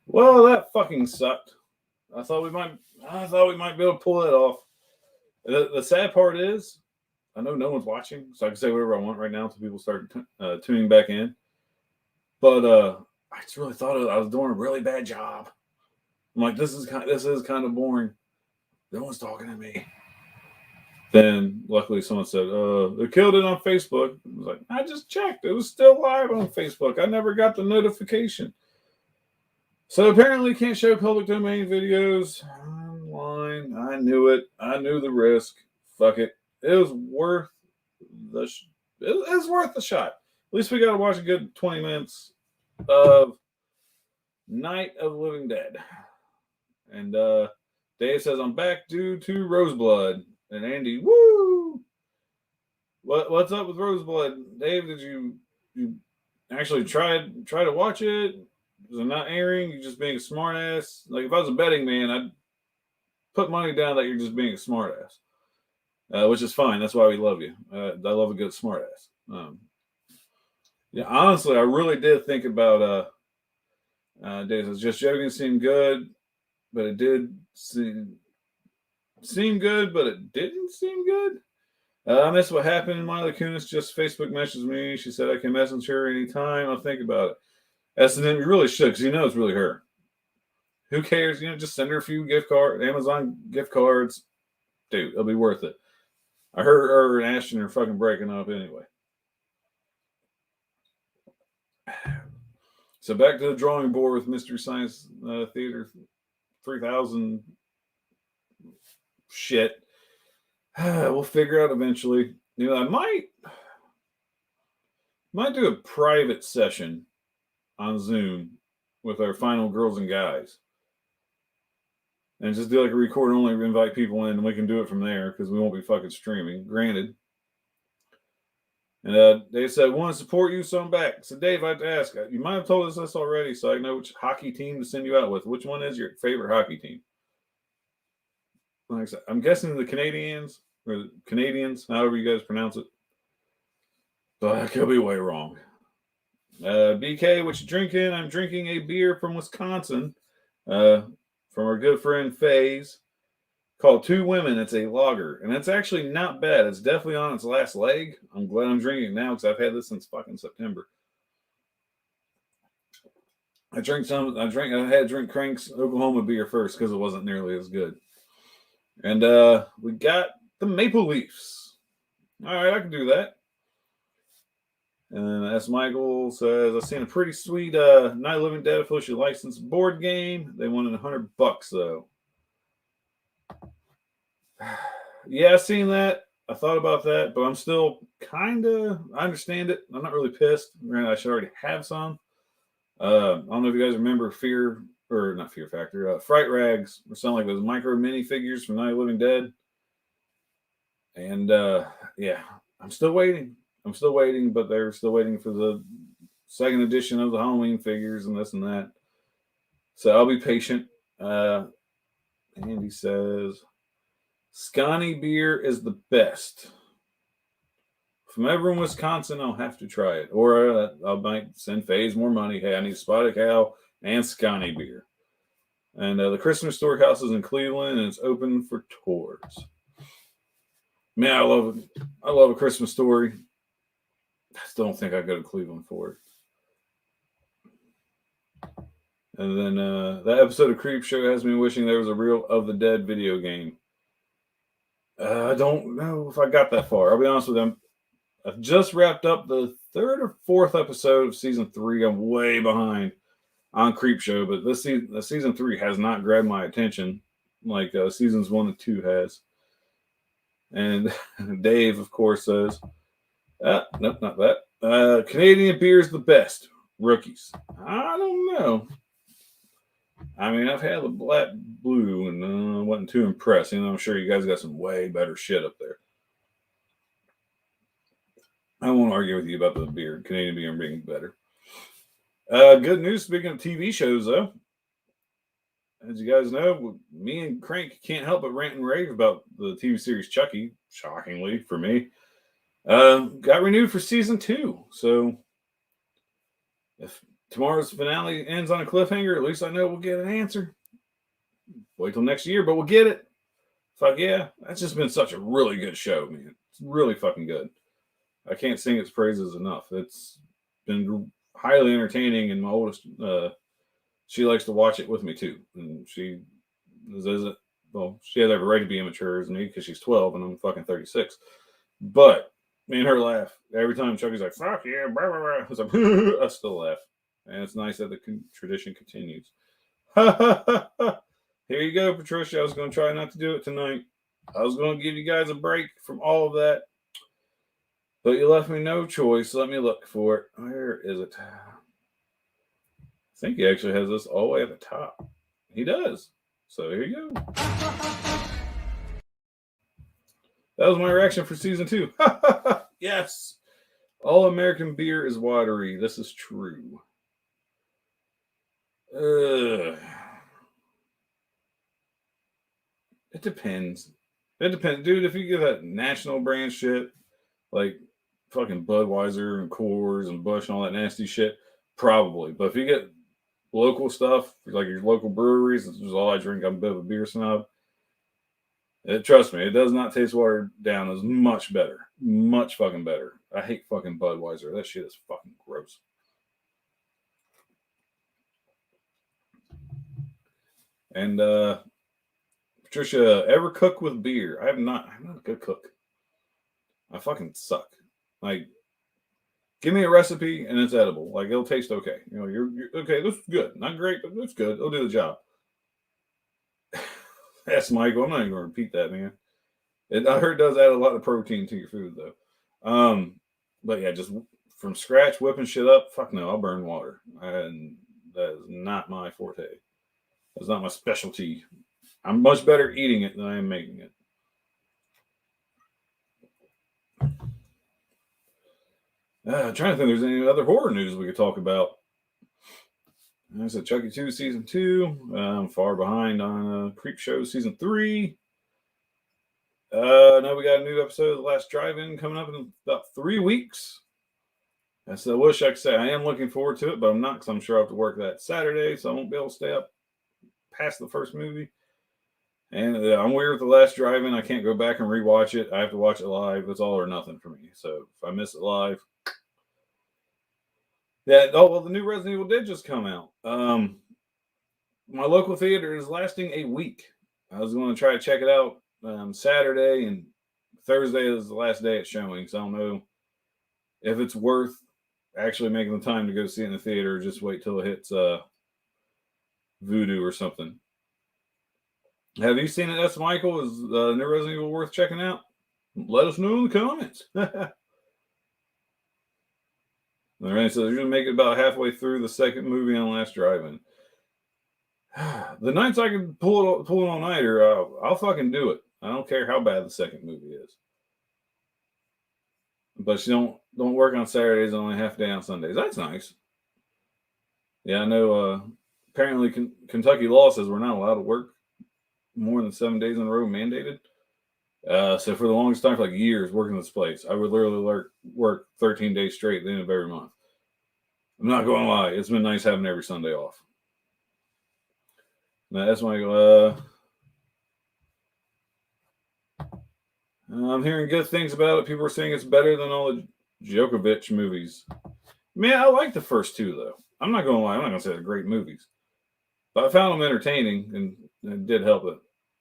Well, that fucking sucked. I thought we might. I thought we might be able to pull it off. The sad part is, I know no one's watching, so I can say whatever I want right now until people start tuning back in. But I just really thought I was doing a really bad job. I'm like, this is kind of boring. No one's talking to me. Then luckily someone said, they killed it on Facebook. I was like, I just checked. It was still live on Facebook. I never got the notification. So apparently can't show public domain videos online. I knew it. I knew the risk. Fuck it. It was worth it was worth the shot. At least we got to watch a good 20 minutes of Night of the Living Dead. And Dave says, I'm back due to Roseblood. And Andy, woo! What's up with Roseblood? Dave, did you actually try to watch it? Is it not airing? You just being a smartass? Like, if I was a betting man, I'd put money down that you're just being a smartass. Which is fine. That's why we love you. I love a good smartass. Yeah, honestly, I really did think about Dave says, just joking seemed good, but it did seem good, but it didn't seem good. I missed what happened. Miley Kunis just Facebook messaged me. She said I can message her anytime. I'll think about it. S&M, you really should, because you know it's really her. Who cares? Just send her a few Amazon gift cards. Dude, it'll be worth it. I heard her and Ashton are fucking breaking up anyway. So back to the drawing board with Mystery Science Theater 3000 shit. We'll figure out eventually. I might do a private session on Zoom with our final girls and guys, and just do like a record only, invite people in, and we can do it from there because we won't be fucking streaming. Granted. And they said, want to support you, so I'm back. So Dave, I have to ask, you might have told us this already, so I know which hockey team to send you out with. Which one is your favorite hockey team? Like I said, I'm guessing the Canadians, or the Canadians, however you guys pronounce it. But I could be way wrong. BK, what you drinking? I'm drinking a beer from Wisconsin, from our good friend FaZe, called Two Women. It's a lager, and it's actually not bad. It's definitely on its last leg. I'm glad I'm drinking it now because I've had this since fucking September. I had to drink Crank's Oklahoma beer first because it wasn't nearly as good. And we got the Maple Leafs. All right, I can do that. And then S. Michael says, I've seen a pretty sweet Night of Living Dead officially licensed board game. They wanted $100 though. Yeah, I've seen that. I thought about that, but I'm still I understand it. I'm not really pissed. Granted, I should already have some. I don't know if you guys remember not Fear Factor, Fright Rags, or something like those micro mini figures from Night of Living Dead. And yeah, I'm still waiting, but they're still waiting for the second edition of the Halloween figures and this and that. So I'll be patient. Andy says, Scotty beer is the best. From everyone in Wisconsin, I'll have to try it. Or I might send FaZe more money. Hey, I need Spotted Cow and Scotty beer. And the Christmas Storehouse is in Cleveland, and it's open for tours. Man, I love a Christmas story. I still don't think I'd go to Cleveland for it. And then that episode of Creep Show has me wishing there was a real Of the Dead video game. I don't know if I got that far. I'll be honest with you. I've just wrapped up the third or fourth episode of season 3. I'm way behind on Creep Show, but this season 3 has not grabbed my attention like seasons 1 and 2 has. And Dave, of course, says, nope, not that. Canadian beer is the best. Rookies. I don't know. I mean, I've had the Black Blue and wasn't too impressed. I'm sure you guys got some way better shit up there. I won't argue with you about the beer, Canadian beer being better. Good news, speaking of TV shows, though. As you guys know, me and Crank can't help but rant and rave about the TV series Chucky, shockingly for me. Got renewed for season 2. So if tomorrow's finale ends on a cliffhanger, at least I know we'll get an answer. Wait till next year, but we'll get it. Fuck yeah. That's just been such a really good show, man. It's really fucking good. I can't sing its praises enough. It's been highly entertaining, and my oldest, she likes to watch it with me too. And she isn't, well, she has every right to be immature as me because she's 12 and I'm fucking 36. But me and her laugh every time Chucky's like, fuck yeah, blah, blah, blah. It's like, I still laugh. And it's nice that the tradition continues. Here you go, Patricia. I was going to try not to do it tonight. I was going to give you guys a break from all of that. But you left me no choice. Let me look for it. Where is it? I think he actually has this all the way at the top. He does. So here you go. That was my reaction for season 2. Yes. All American beer is watery. This is true. It depends. It depends. Dude, if you get that national brand shit, like fucking Budweiser and Coors and Busch and all that nasty shit, probably. But if you get local stuff, like your local breweries, this is all I drink. I'm a bit of a beer snob. Trust me, it does not taste watered down. It's much better. Much fucking better. I hate fucking Budweiser. That shit is fucking gross. And Patricia, ever cook with beer? I'm not a good cook. I fucking suck. Like, give me a recipe and it's edible. Like, it'll taste okay. You know, you're okay. This is good. Not great, but it's good. It'll do the job. That's Michael. I'm not even going to repeat that, man. I heard it does add a lot of protein to your food, though. But yeah, just from scratch, whipping shit up. Fuck no, I'll burn water, and that is not my forte. That's not my specialty. I'm much better eating it than I am making it. I'm trying to think if there's any other horror news we could talk about. I said Chucky 2 season 2. I'm far behind on Creep Show season 3. Now we got a new episode of The Last Drive-In coming up in about 3 weeks. I wish I could say I am looking forward to it, but I'm not because I'm sure I have to work that Saturday, so I won't be able to stay up past the first movie. And I'm weird with The Last Drive-In. I can't go back and rewatch it. I have to watch it live. It's all or nothing for me. So if I miss it live. Yeah, well, the new Resident Evil did just come out. My local theater is lasting a week. I was going to try to check it out Saturday, and Thursday is the last day it's showing. So I don't know if it's worth actually making the time to go see it in the theater or just wait till it hits Voodoo or something. Have you seen it, S. Michael? Is new Resident Evil worth checking out? Let us know in the comments. All right, so they're going to make it about halfway through the second movie on Last Drive-In. The nights I can pull an all-nighter, I'll fucking do it. I don't care how bad the second movie is. But you don't work on Saturdays, only half day on Sundays. That's nice. Yeah, I know. Apparently, Kentucky law says we're not allowed to work more than 7 days in a row, mandated. So for the longest time, for like years, working this place, I would literally work 13 days straight at the end of every month. I'm not going to lie. It's been nice having every Sunday off. Now, that's when I go, I'm hearing good things about it. People are saying it's better than all the Djokovic movies. Man, I like the first two, though. I'm not going to lie. I'm not going to say they're great movies. But I found them entertaining, and it did help that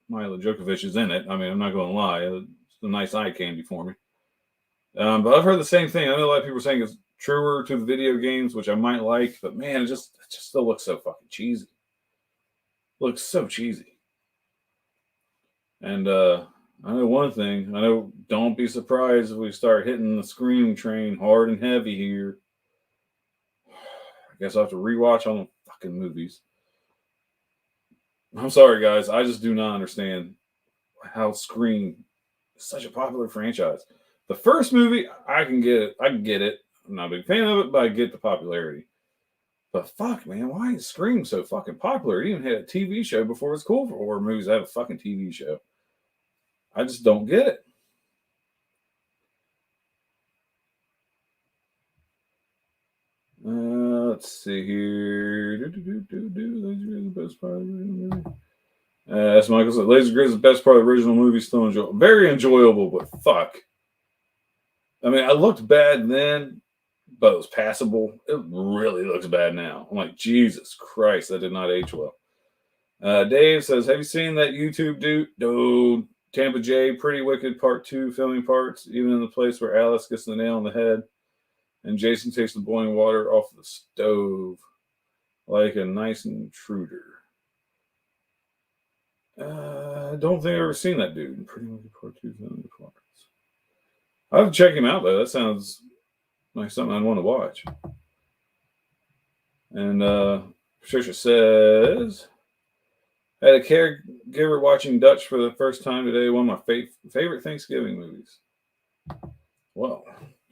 Mila Djokovic is in it. I mean, I'm not going to lie. It's a nice eye candy for me. But I've heard the same thing. I know a lot of people are saying it's truer to the video games, which I might like. But, man, it just still looks so fucking cheesy. Looks so cheesy. And I know one thing. I know don't be surprised if we start hitting the screaming train hard and heavy here. I guess I'll have to rewatch all the fucking movies. I'm sorry, guys. I just do not understand how Scream is such a popular franchise. The first movie, I can get it. I'm not a big fan of it, but I get the popularity. But fuck, man, why is Scream so fucking popular? It even had a TV show before it was cool for horror movies to have a fucking TV show. I just don't get it. Let's Let's see here. Best part of the original movie. As Michael said, Laser Grid is the best part of the original movie. Still enjoyable. Very enjoyable, but fuck. I mean, I looked bad then, but it was passable. It really looks bad now. I'm like, Jesus Christ, that did not age well. Dave says, have you seen that YouTube dude? Tampa J, Pretty Wicked Part 2 filming parts, even in the place where Alice gets the nail on the head and Jason takes the boiling water off the stove like a nice intruder. I don't think I've ever seen that dude. Pretty Wicked Part 2 filming parts. I'll have to check him out, though. That sounds like something I'd want to watch. And Patricia says, had a caregiver watching Dutch for the first time today. One of my favorite Thanksgiving movies. Well,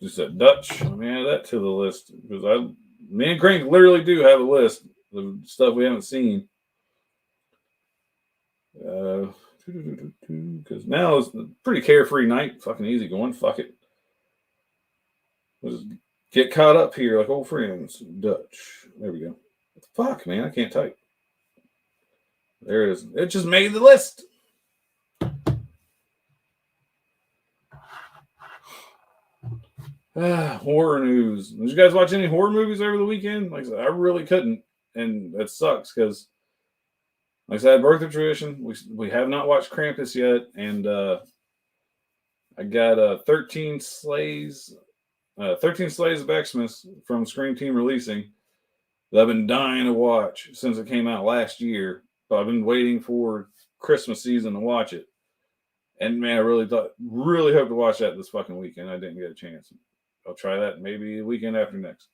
just said Dutch. Let me add that to the list because me and Crank literally do have a list of stuff we haven't seen. Because now it's a pretty carefree night, fucking easy going. Fuck it. Let's get caught up here like old friends. Dutch. There we go. What the fuck, man? I can't type. There it is. It just made the list. Horror news. Did you guys watch any horror movies over the weekend? Like I said, I really couldn't, and that sucks because, like I said, birthday tradition. We have not watched Krampus yet, and I got 13 Slays of Xmas from Scream Team releasing that I've been dying to watch since it came out last year. But I've been waiting for Christmas season to watch it. And man, I really hope to watch that this fucking weekend. I didn't get a chance. I'll try that maybe the weekend after next.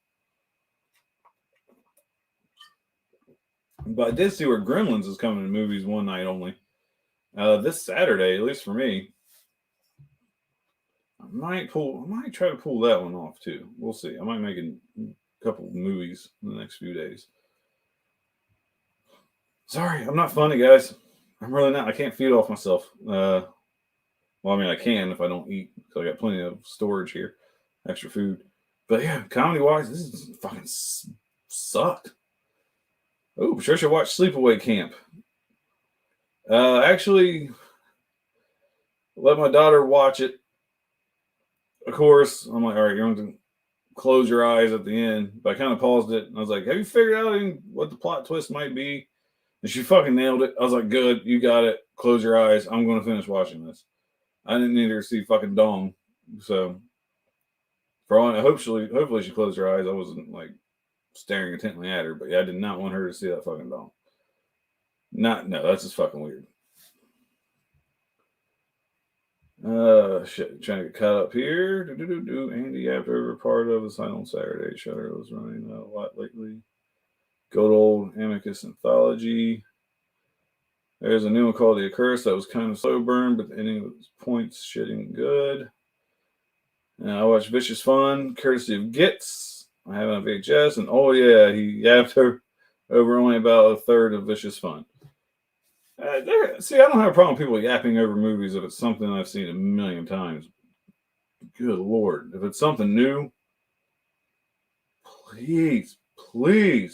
But I did see where Gremlins is coming to movies one night only. This Saturday, at least for me. I might try to pull that one off too. We'll see. I might make a couple of movies in the next few days. Sorry, I'm not funny, guys. I'm really not. I can't feed off myself. Well, I mean, I can if I don't eat. So I got plenty of storage here, extra food. But yeah, comedy-wise, this is fucking sucked. Oh, Patricia watched Sleepaway Camp. Actually, let my daughter watch it. Of course, I'm like, all right, you're going to close your eyes at the end. But I kind of paused it. And I was like, have you figured out what the plot twist might be? And she fucking nailed it. I was like, good, you got it. Close your eyes. I'm going to finish watching this. I didn't need her to see fucking Dong. So, hopefully she closed her eyes. I wasn't like staring intently at her. But yeah, I did not want her to see that fucking Dong. No, that's just fucking weird. Shit, trying to get caught up here. Andy, after part of the Silent Saturday, Shutter was running a lot lately. Good old Amicus Anthology. There's a new one called The Accursed that was kind of slow burn, but the ending was points shitting good. And I watched Vicious Fun, courtesy of Gits. I have it on VHS, and oh yeah, he yapped over only about a third of Vicious Fun. See, I don't have a problem with people yapping over movies if it's something I've seen a million times. Good Lord. If it's something new, please be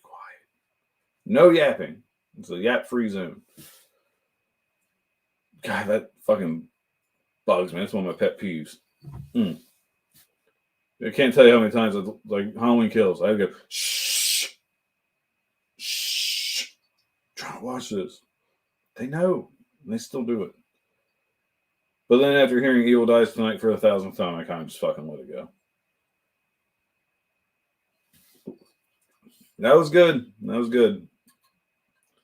quiet. No yapping. It's a yap-free zone. God, that fucking bugs me. That's one of my pet peeves. I can't tell you how many times, like Halloween Kills, I go, shh. Trying to watch this. They know. And they still do it. But then after hearing Evil Dies Tonight for the 1,000th time, I kind of just fucking let it go. That was good.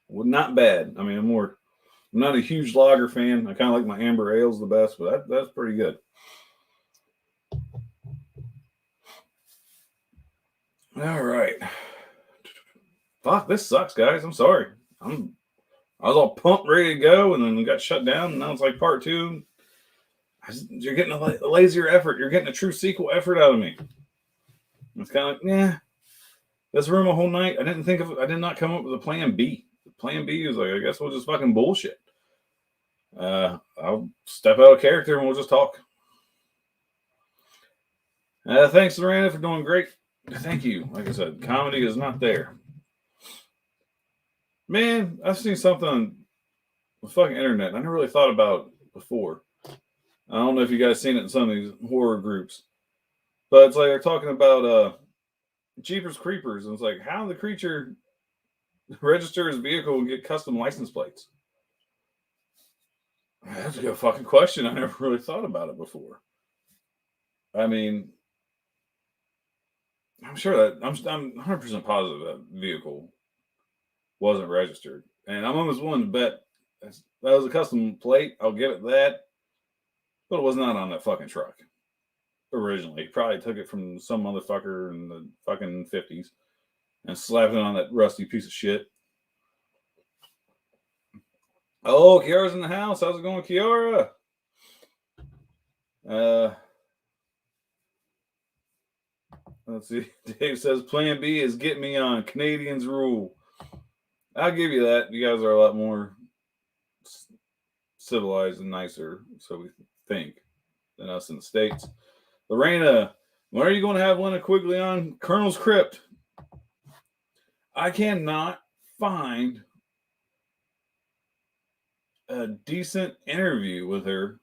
Well, not bad. I mean, I'm not a huge lager fan. I kind of like my amber ales the best, but that's pretty good. All right. Fuck, this sucks, guys. I'm sorry. I was all pumped, ready to go, and then we got shut down, and now it's like part 2. You're getting a lazier effort. You're getting a true sequel effort out of me. It's kind of like, yeah. This room a whole night. I did not come up with a plan B. The plan B is like, I guess we'll just fucking bullshit. I'll step out of character and we'll just talk. Thanks, Lorena, for doing great. Thank you. Like I said, comedy is not there. Man, I've seen something on the fucking internet I never really thought about before. I don't know if you guys seen it in some of these horror groups, but it's like they're talking about Jeepers Creepers, and it's like how the creature register his vehicle and get custom license plates. That's a good fucking question. I never really thought about it before. I mean, I'm sure that I'm 100% positive that vehicle wasn't registered, and I'm almost willing to bet that was a custom plate. I'll give it that, but it was not on that fucking truck originally. He probably took it from some motherfucker in the fucking 50s and slapped it on that rusty piece of shit. Oh, Kiara's in the house. How's it going, Kiara? Uh, let's see. Dave says Plan B is get me on Canadians rule. I'll give you that. You guys are a lot more civilized and nicer, so we think, than us in the States. Lorena, when are you going to have Lena Quigley on Colonel's Crypt? I cannot find a decent interview with her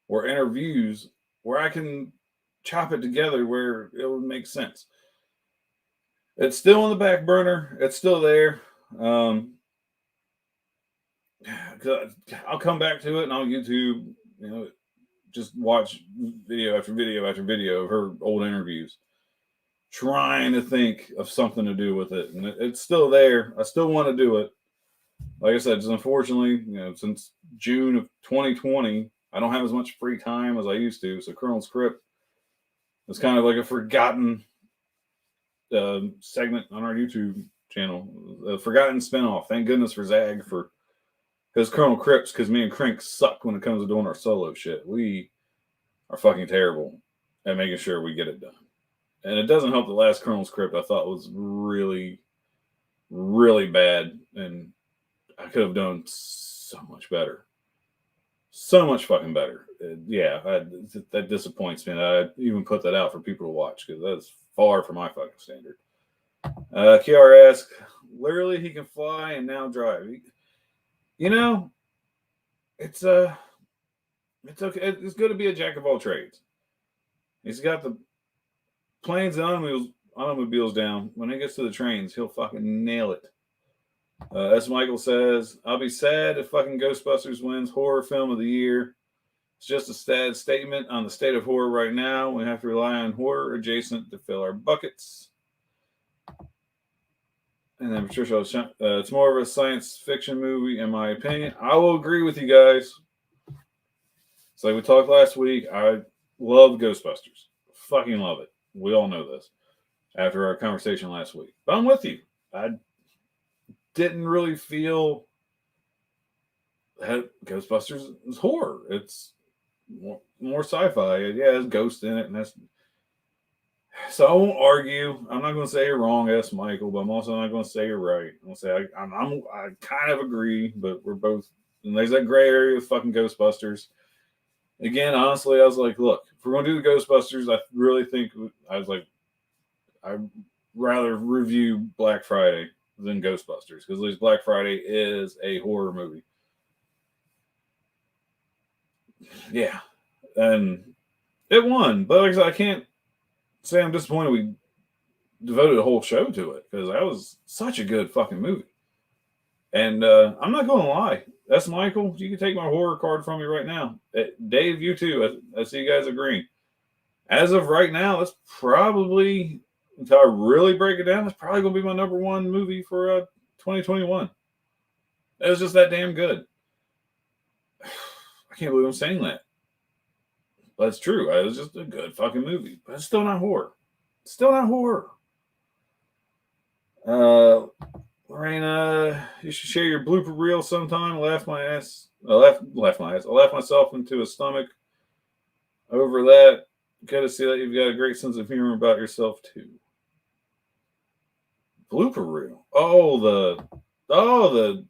or interviews where I can chop it together where it would make sense. It's still on the back burner. It's still there. I'll come back to it and I'll YouTube, just watch video after video after video of her old interviews, trying to think of something to do with it. And it's still there. I still want to do it. Like I said, just unfortunately, since June of 2020, I don't have as much free time as I used to. So Colonel's Crypt is kind of like a forgotten segment on our YouTube channel, a forgotten spinoff. Thank goodness for Zag for his Colonel Crypts, because me and Crink suck when it comes to doing our solo shit. We are fucking terrible at making sure we get it done. And it doesn't help the last Colonel's Crypt I thought was really, really bad. And I could have done so much better. So much fucking better. That disappoints me that I even put that out for people to watch, because that's far from my fucking standard. Kiara asks, literally he can fly and now drive. It's okay. It's good to be a jack of all trades. He's got the planes and automobiles down. When it gets to the trains, he'll fucking nail it. As Michael says, I'll be sad if fucking Ghostbusters wins horror film of the year. It's just a sad statement on the state of horror right now. We have to rely on horror adjacent to fill our buckets. And then Patricia, it's more of a science fiction movie, in my opinion. I will agree with you guys. It's like we talked last week. I love Ghostbusters. Fucking love it. We all know this after our conversation last week. But I'm with you. I didn't really feel that Ghostbusters is horror. It's more sci-fi. Yeah, there's ghosts in it, and that's. So I won't argue. I'm not going to say you're wrong, S. Michael, but I'm also not going to say you're right. I'm going to say I kind of agree, but we're both. And there's that gray area with fucking Ghostbusters. Again, honestly, I was like, look, if we're going to do the Ghostbusters, I really think I'd rather review Black Friday than Ghostbusters, because at least Black Friday is a horror movie. Yeah, and it won, but like I said, I can't say I'm disappointed we devoted a whole show to it, because that was such a good fucking movie. And I'm not going to lie. That's Michael. You can take my horror card from me right now. Dave, you too. I see you guys agreeing. As of right now, that's probably, until I really break it down, that's probably going to be my number one movie for 2021. It was just that damn good. I can't believe I'm saying that. But it's true. It was just a good fucking movie. But it's still not horror. It's still not horror. Lorena, you should share your blooper reel sometime. I laugh myself into a stomach over that. Good to see that you've got a great sense of humor about yourself too. Blooper reel. Oh, the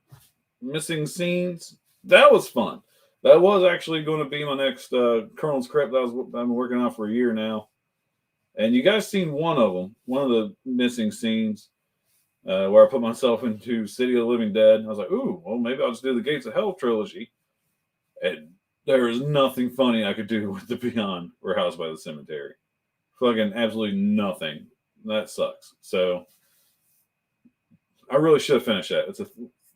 missing scenes. That was fun. That was actually going to be my next Colonel's Crypt. I've been working on for a year now. And you guys seen one of them, one of the missing scenes where I put myself into City of the Living Dead. I was like, ooh, well, maybe I'll just do the Gates of Hell trilogy. And there is nothing funny I could do with the Beyond or House by the Cemetery. Fucking absolutely nothing. That sucks. So I really should have finished that. It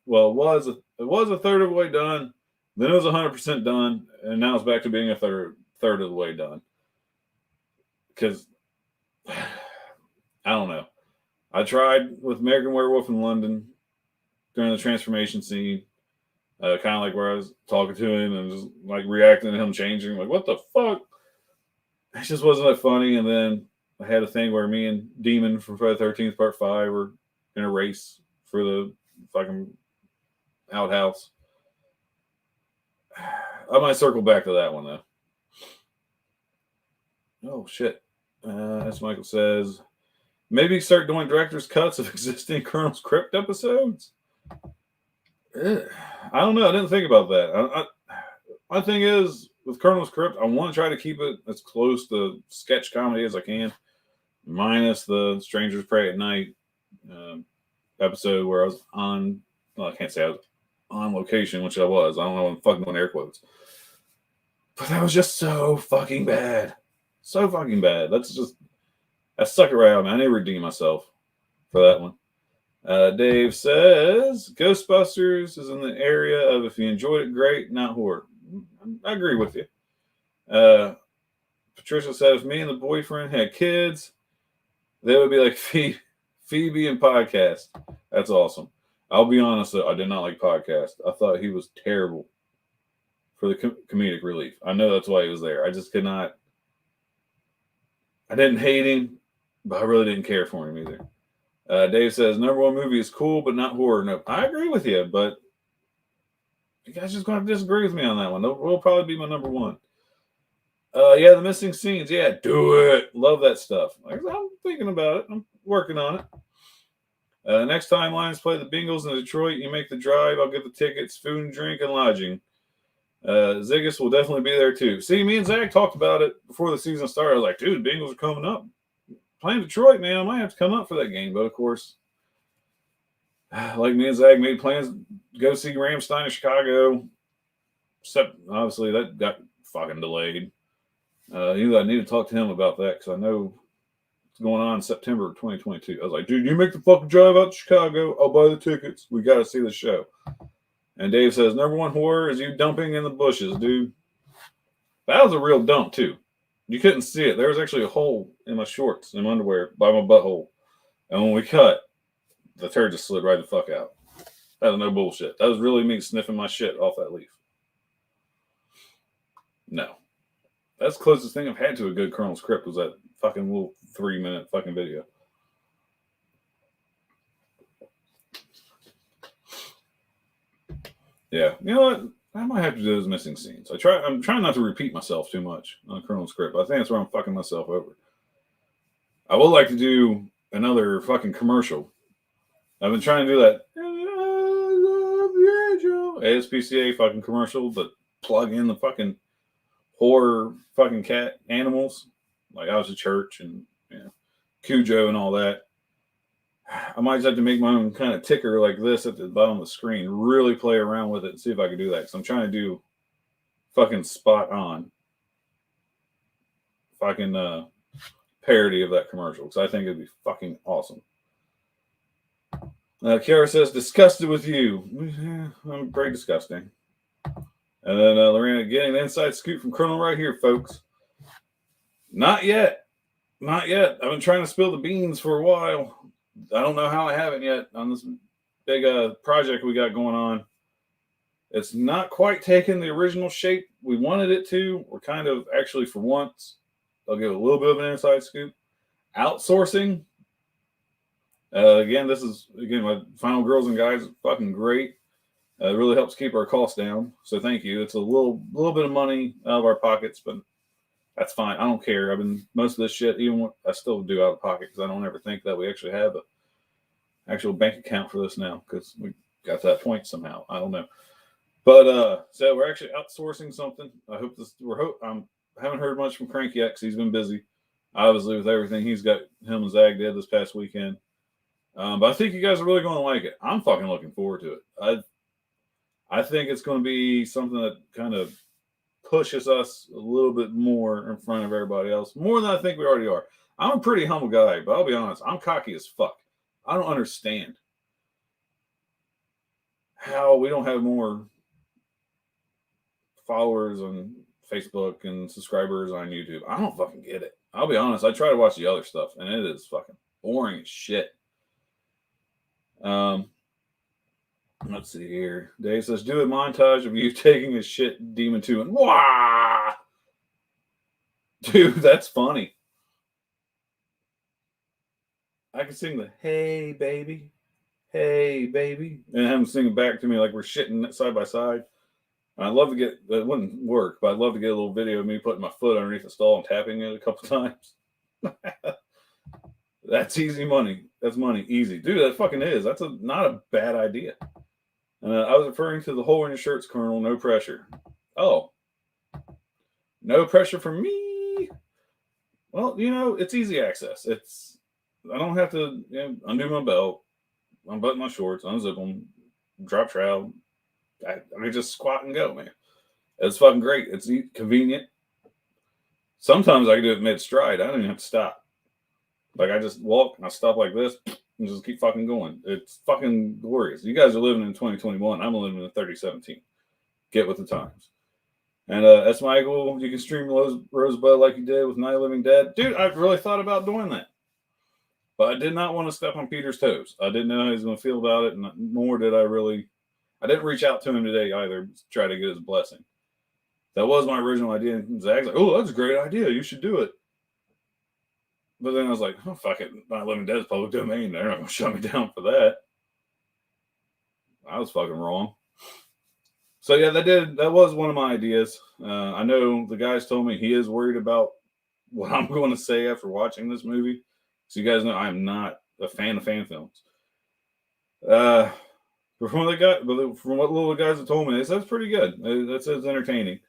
was a third of the way done. Then it was 100% done, and now it's back to being a third of the way done. Because I don't know. I tried with American Werewolf in London during the transformation scene, kind of like where I was talking to him and just like reacting to him changing, like what the fuck? It just wasn't that funny. And then I had a thing where me and Demon from Friday the 13th Part 5 were in a race for the fucking outhouse. I might circle back to that one though. Oh shit. As Michael says, maybe start doing director's cuts of existing Colonel's Crypt episodes. I don't know. I didn't think about that. My thing is, with Colonel's Crypt, I want to try to keep it as close to sketch comedy as I can, minus the Strangers Pray at Night episode where I was on, well, I can't say I was on location, which I was. I don't know, I'm fucking doing air quotes. But that was just so fucking bad. So fucking bad. I stuck around. I never redeemed myself for that one. Dave says Ghostbusters is in the area of if you enjoyed it, great, not horror. I agree with you. Patricia said if me and the boyfriend had kids, they would be like Phoebe and podcast. That's awesome. I'll be honest though, I did not like podcast. I thought he was terrible for the comedic relief. I know that's why he was there. I just could not. I didn't hate him, but I really didn't care for him either. Dave says number one movie is cool, but not horror. No, I agree with you, but you guys just going to disagree with me on that one. Will probably be my number one. Yeah, the missing scenes. Yeah, do it. Love that stuff. I'm thinking about it. I'm working on it. Next time Lions play the Bengals in Detroit, you make the drive. I'll get the tickets, food and drink, and lodging. Ziggus will definitely be there too. See, me and Zach talked about it before the season started. I was like, dude, Bengals are coming up. Playing Detroit, man. I might have to come up for that game. But of course, like me and Zach made plans to go see Ramstein in Chicago. Except, obviously, that got fucking delayed. I need to talk to him about that because I know it's going on in September 2022. I was like, dude, you make the fucking drive out to Chicago. I'll buy the tickets. We got to see the show. And Dave says, number one horror is you dumping in the bushes, dude. That was a real dump, too. You couldn't see it. There was actually a hole in my shorts and my underwear by my butthole. And when we cut, the turd just slid right the fuck out. That was no bullshit. That was really me sniffing my shit off that leaf. No. That's the closest thing I've had to a good Colonel's Crypt was that fucking little 3-minute fucking video. Yeah. You know what? I might have to do those missing scenes. I'm trying not to repeat myself too much on Colonel's Crypt. I think that's where I'm fucking myself over. I would like to do another fucking commercial. I've been trying to do that ASPCA fucking commercial, but plug in the fucking horror fucking cat animals, like I was at church and Cujo and all that. I might just have to make my own kind of ticker like this at the bottom of the screen, really play around with it and see if I can do that. Because I'm trying to do fucking spot on fucking parody of that commercial because I think it'd be fucking awesome. Kiara says, disgusted with you. I'm very disgusting. And then Lorena, getting an inside scoop from Colonel right here, folks. Not yet. Not yet. I've been trying to spill the beans for a while. I don't know how I haven't yet on this big project we got going on. It's not quite taken the original shape we wanted it to. We're kind of actually, for once, I'll give a little bit of an inside scoop. Outsourcing. Again, my Final Girls and Guys is fucking great. It really helps keep our costs down. So thank you. It's a little bit of money out of our pockets, but that's fine. I don't care. Most of this shit, I still do out of pocket because I don't ever think that we actually have an actual bank account for this now because we got to that point somehow. I don't know. But so we're actually outsourcing something. I hope I haven't heard much from Crank yet because he's been busy. obviously with everything him and Zach did this past weekend. But I think you guys are really going to like it. I'm fucking looking forward to it. I think it's going to be something that kind of pushes us a little bit more in front of everybody else, more than I think we already are. I'm a pretty humble guy, but I'll be honest, I'm cocky as fuck. I don't understand how we don't have more followers on Facebook and subscribers on YouTube. I don't fucking get it. I'll be honest, I try to watch the other stuff, and it is fucking boring as shit. Let's see here. Dave says, do a montage of you taking a shit Demon 2 and wah! Dude, that's funny. I can sing the hey baby, and have them sing it back to me like we're shitting side by side. I'd love to get, it wouldn't work, but I'd love to get a little video of me putting my foot underneath the stall and tapping it a couple times. That's easy money. That's money. Easy. Dude, that fucking is. That's not a bad idea. I was referring to the hole in your shirts, Colonel. No pressure. Oh. No pressure for me. Well, it's easy access. I don't have to undo my belt, unbutton my shorts, unzip them, drop trowel. I can just squat and go, man. It's fucking great. It's convenient. Sometimes I can do it mid-stride. I don't even have to stop. Like, I just walk and I stop like this and just keep fucking going. It's fucking glorious. You guys are living in 2021. I'm living in 3017. Get with the times. And that's Michael. You can stream Rosebud like you did with Night of the Living Dead. Dude, I really thought about doing that. But I did not want to step on Peter's toes. I didn't know how he was going to feel about it, and nor did I really. I didn't reach out to him today either to try to get his blessing. That was my original idea. And Zach's like, oh, that's a great idea. You should do it. But then I was like, oh, fuck it. Night of the Living Dead is public domain. They're not going to shut me down for that. I was fucking wrong. So yeah, that was one of my ideas. I know the guys told me he is worried about what I'm going to say after watching this movie. So you guys know I'm not a fan of fan films. But from what little guys have told me, it says pretty good. It says entertaining.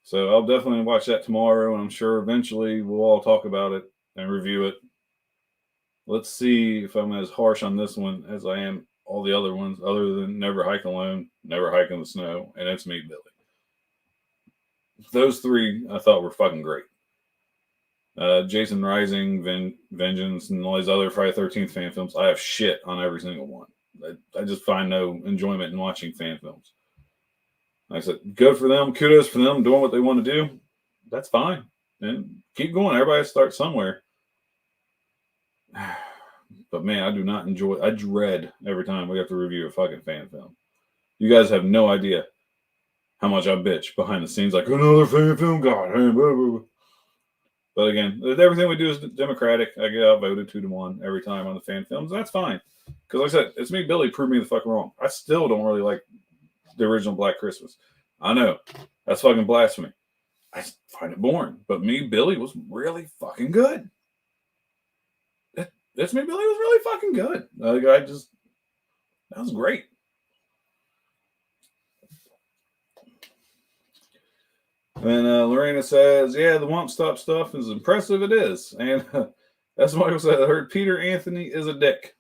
So I'll definitely watch that tomorrow, and I'm sure eventually we'll all talk about it and review it. Let's see if I'm as harsh on this one as I am all the other ones, other than Never Hike Alone, Never Hike in the Snow, and It's Me, Billy. Those three I thought were fucking great. Jason Rising, Vengeance, and all these other Friday the 13th fan films, I have shit on every single one. I just find no enjoyment in watching fan films. Like I said, good for them. Kudos for them doing what they want to do. That's fine. And keep going. Everybody starts somewhere. But man, I do not enjoy it. I dread every time we have to review a fucking fan film. You guys have no idea how much I bitch behind the scenes, like another fan film, God. Blah, blah, blah. But again, everything we do is democratic. I get outvoted 2-1 every time on the fan films. That's fine. Because like I said, It's Me, Billy proved me the fuck wrong. I still don't really like the original Black Christmas. I know. That's fucking blasphemy. I find it boring. But Me, Billy was really fucking good. It's Me, Billy was really fucking good. That was great. And Lorena says, yeah, the won't stop stuff is impressive. It is. And that's what Michael said. I heard Peter Anthony is a dick.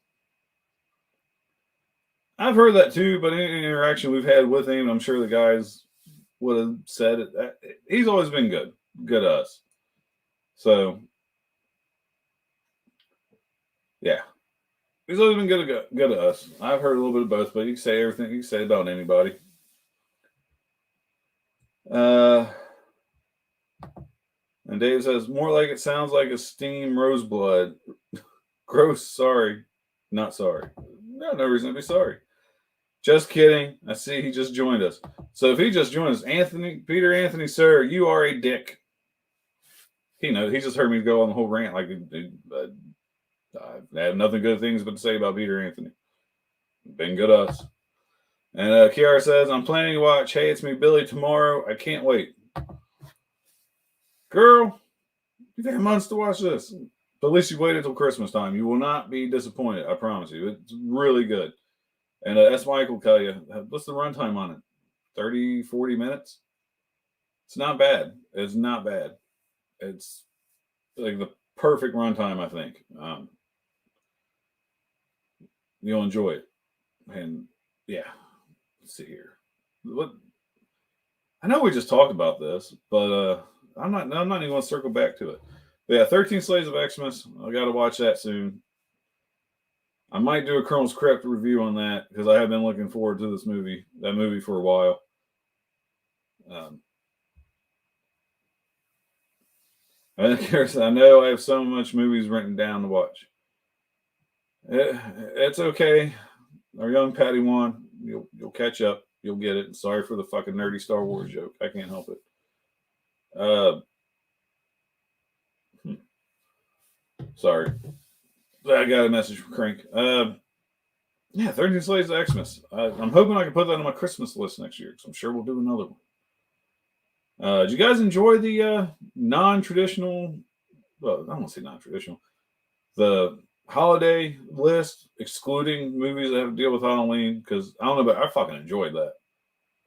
I've heard that too, but in any interaction we've had with him, I'm sure the guys would have said it. He's always been good to us. So, yeah. He's always been good to us. I've heard a little bit of both, but you can say everything. You can say about anybody. And Dave says, more like it sounds like a steam Roseblood. Gross, sorry. Not sorry. No reason to be sorry. Just kidding. I see he just joined us. So if he just joined us, Peter Anthony, sir, you are a dick. He knows. He just heard me go on the whole rant. Like, I have nothing good things but to say about Peter Anthony. Been good to us. And Kiara says, I'm planning to watch Hey, It's Me, Billy tomorrow. I can't wait. Girl, you've had months to watch this. But at least you waited till Christmas time. You will not be disappointed. I promise you. It's really good. And that's Michael will tell you. What's the runtime on it? 30, 40 minutes? It's not bad. It's not bad. It's like the perfect runtime, I think. You'll enjoy it. And yeah, let's see here. What I know we just talked about this, but I'm not even going to circle back to it. But yeah, 13 Slaves of Xmas. I got to watch that soon. I might do a Colonel's Crypt review on that because I have been looking forward to that movie for a while. I know I have so much movies written down to watch. It's okay. Our young Padawan, you'll catch up. You'll get it. Sorry for the fucking nerdy Star Wars joke. I can't help it. Sorry. I got a message from Crank. Yeah, 13 Slaves of Xmas. I'm hoping I can put that on my Christmas list next year because I'm sure we'll do another one. Did you guys enjoy the non-traditional? Well, I don't want to say non-traditional. The holiday list, excluding movies that have to deal with Halloween, because I don't know, but I fucking enjoyed that.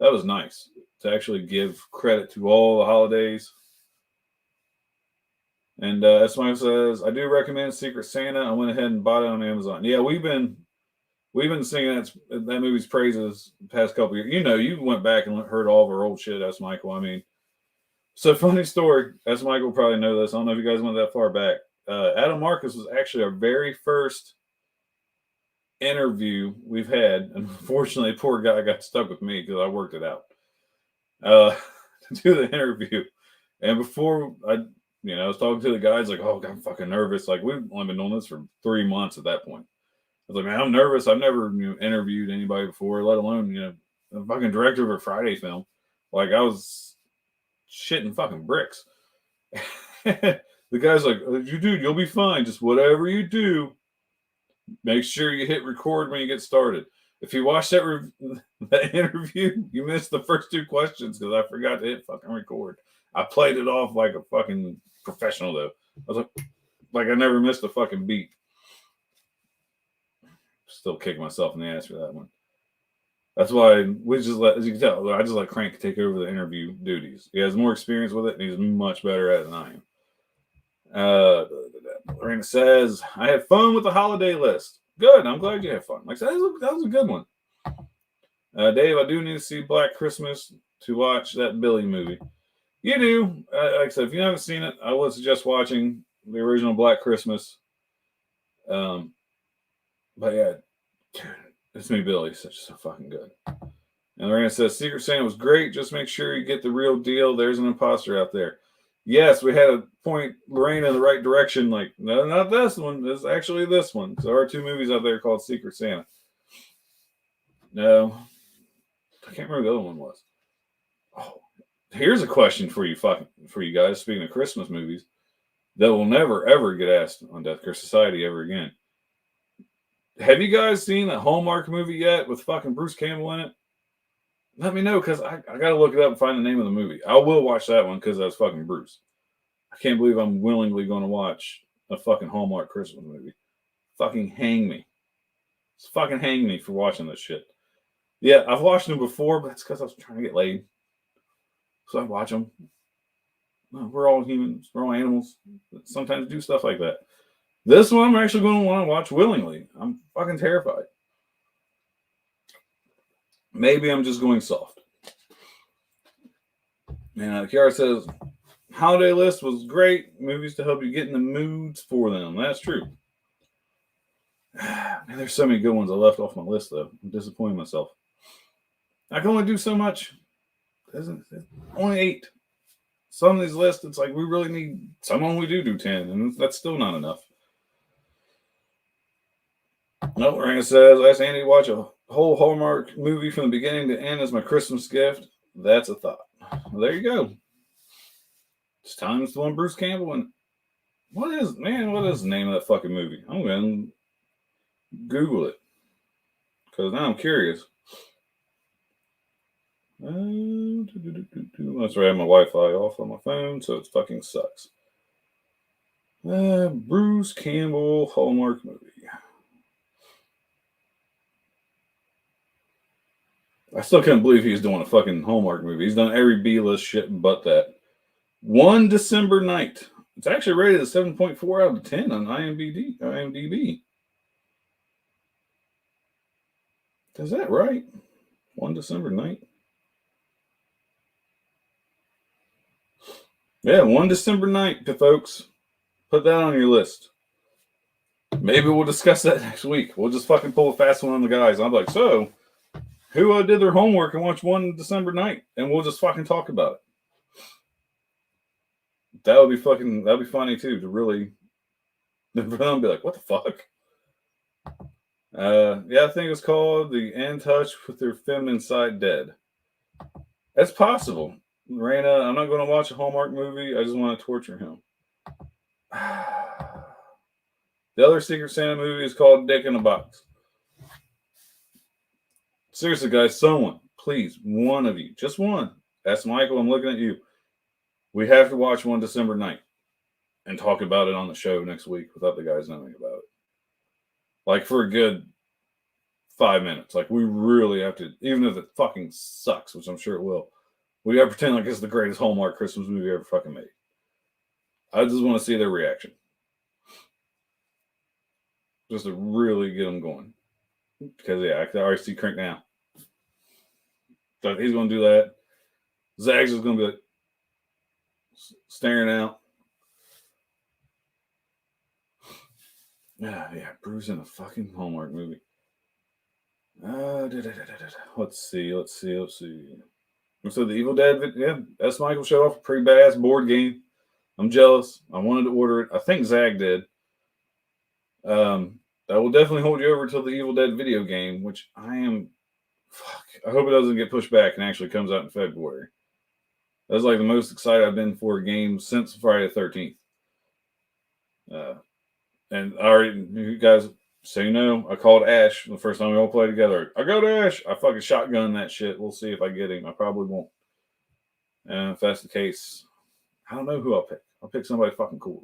That was nice to actually give credit to all the holidays. And S-Mike says, I do recommend Secret Santa. I went ahead and bought it on Amazon. Yeah, we've been singing that movie's praises the past couple years. You went back and heard all of our old shit, S-Michael. I mean, so funny story. S-Michael will probably know this. I don't know if you guys went that far back. Adam Marcus was actually our very first interview we've had. Unfortunately, poor guy got stuck with me because I worked it out to do the interview. And before I was talking to the guys like, oh, I'm fucking nervous. Like, we've only been doing this for 3 months at that point. I was like, man, I'm nervous. I've never interviewed anybody before, let alone, the fucking director of a Friday film. Like, I was shitting fucking bricks. The guy's like, dude, you'll be fine. Just whatever you do, make sure you hit record when you get started. If you watch that interview, you missed the first 2 questions because I forgot to hit fucking record. I played it off like a fucking professional, though. I was like I never missed a fucking beat. Still kick myself in the ass for that one. That's why as you can tell, I just let Crank take over the interview duties. He has more experience with it, and he's much better at it than I am. Lorena says, I had fun with the holiday list. Good. I'm glad you had fun. Like I said, that was a good one. Dave, I do need to see Black Christmas to watch that Billy movie. You do. Like I said, if you haven't seen it, I would suggest watching the original Black Christmas. But yeah, dude, this new Billy is so fucking good. And Lorena says, Secret Santa was great. Just make sure you get the real deal. There's an imposter out there. Yes, we had to point Lorena in the right direction. Like, no, not this one. It's actually this one. There are 2 movies out there called Secret Santa. No, I can't remember the other one was. Oh, here's a question for you guys. Speaking of Christmas movies, that will never ever get asked on Death Care Society ever again. Have you guys seen that Hallmark movie yet with fucking Bruce Campbell in it? Let me know because I got to look it up and find the name of the movie. I will watch that one because that's fucking Bruce. I can't believe I'm willingly going to watch a fucking Hallmark Christmas movie. Fucking hang me. Just fucking hang me for watching this shit. Yeah, I've watched them before, but it's because I was trying to get laid. So I watch them. We're all humans. We're all animals. Sometimes do stuff like that. This one I'm actually going to want to watch willingly. I'm fucking terrified. Maybe I'm just going soft. And Kiara says, holiday list was great. Movies to help you get in the moods for them. That's true. Man, there's so many good ones I left off my list, though. I'm disappointing myself. I can only do so much. Only 8. Some of these lists, it's like we really need. Some of them we do 10, and that's still not enough. No, Rana says, I asked Andy to watch a whole Hallmark movie from the beginning to end as my Christmas gift. That's a thought. Well, there you go. It's time to one Bruce Campbell. And what is the name of that fucking movie? I'm going to Google it because now I'm curious. That's right, I have my Wi-Fi off on my phone, so it fucking sucks. Bruce Campbell Hallmark movie. I still can't believe he's doing a fucking Hallmark movie. He's done every B-list shit but that. One December Night. It's actually rated a 7.4 out of 10 on IMDb. Is that right? One December night. Yeah, one December night, folks. Put that on your list. Maybe we'll discuss that next week. We'll just fucking pull a fast one on the guys. I'm like, so, who did their homework and watched one December night? And we'll just fucking talk about it. That'd be funny too, to really, for them be like, what the fuck? Yeah, I think it's called The In Touch with Their Feminine Side Dead. That's possible. Raina, I'm not going to watch a Hallmark movie. I just want to torture him. The other Secret Santa movie is called Dick in a Box. Seriously, guys, someone, please, one of you, just one. That's Michael. I'm looking at you. We have to watch one December night and talk about it on the show next week without the guys knowing about it. Like for a good 5 minutes. Like we really have to, even if it fucking sucks, which I'm sure it will, we gotta pretend like it's the greatest Hallmark Christmas movie ever fucking made. I just want to see their reaction. Just to really get them going. Because, yeah, I can already see Crank now. So he's going to do that. Zags is going to be like staring out. Yeah, Bruce in a fucking Hallmark movie. Let's see. So the Evil Dead, yeah, that's Michael showed off a pretty badass board game. I'm jealous. I wanted to order it. I think Zag did. I will definitely hold you over till the Evil Dead video game, which I am. Fuck. I hope it doesn't get pushed back and actually comes out in February. That's like the most excited I've been for a game since Friday the 13th. And I already, you guys say no. I called Ash the first time we all played together. I go to Ash. I fucking shotgun that shit. We'll see if I get him. I probably won't. And if that's the case, I don't know who I'll pick. I'll pick somebody fucking cool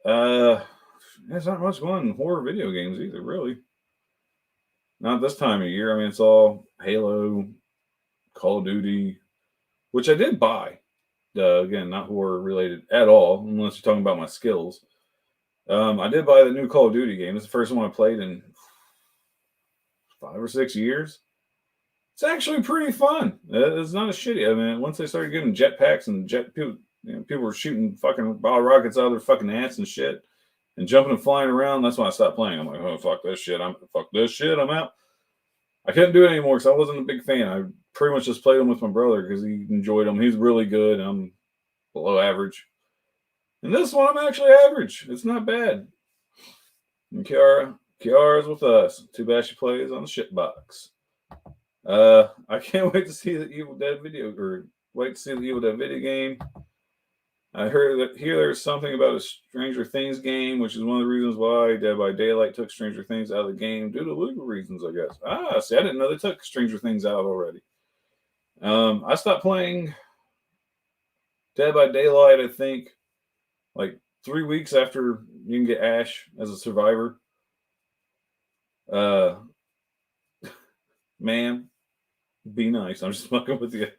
though. There's not much going on in horror video games either, really. Not this time of year. I mean, it's all Halo, Call of Duty, which I did buy. Again, not horror related at all, unless you're talking about my skills. I did buy the new Call of Duty game. It's the first one I played in 5 or 6 years. It's actually pretty fun. It's not a shitty. I mean, once they started getting jetpacks and people were shooting fucking bottle rockets out of their fucking ass and shit, and jumping and flying around. That's when I stopped playing. I'm like, oh fuck this shit. I'm out. I couldn't do it anymore because I wasn't a big fan. I pretty much just played them with my brother because he enjoyed them. He's really good. I'm below average. And this one, I'm actually average. It's not bad. And Kiara's with us. Too bad she plays on the shit box. I can't wait to see the Evil Dead video game. I heard there's something about a Stranger Things game, which is one of the reasons why Dead by Daylight took Stranger Things out of the game due to legal reasons, I guess. See, I didn't know they took Stranger Things out already. I stopped playing Dead by Daylight, I think, like 3 weeks after you can get Ash as a survivor. Man, be nice. I'm just fucking with you.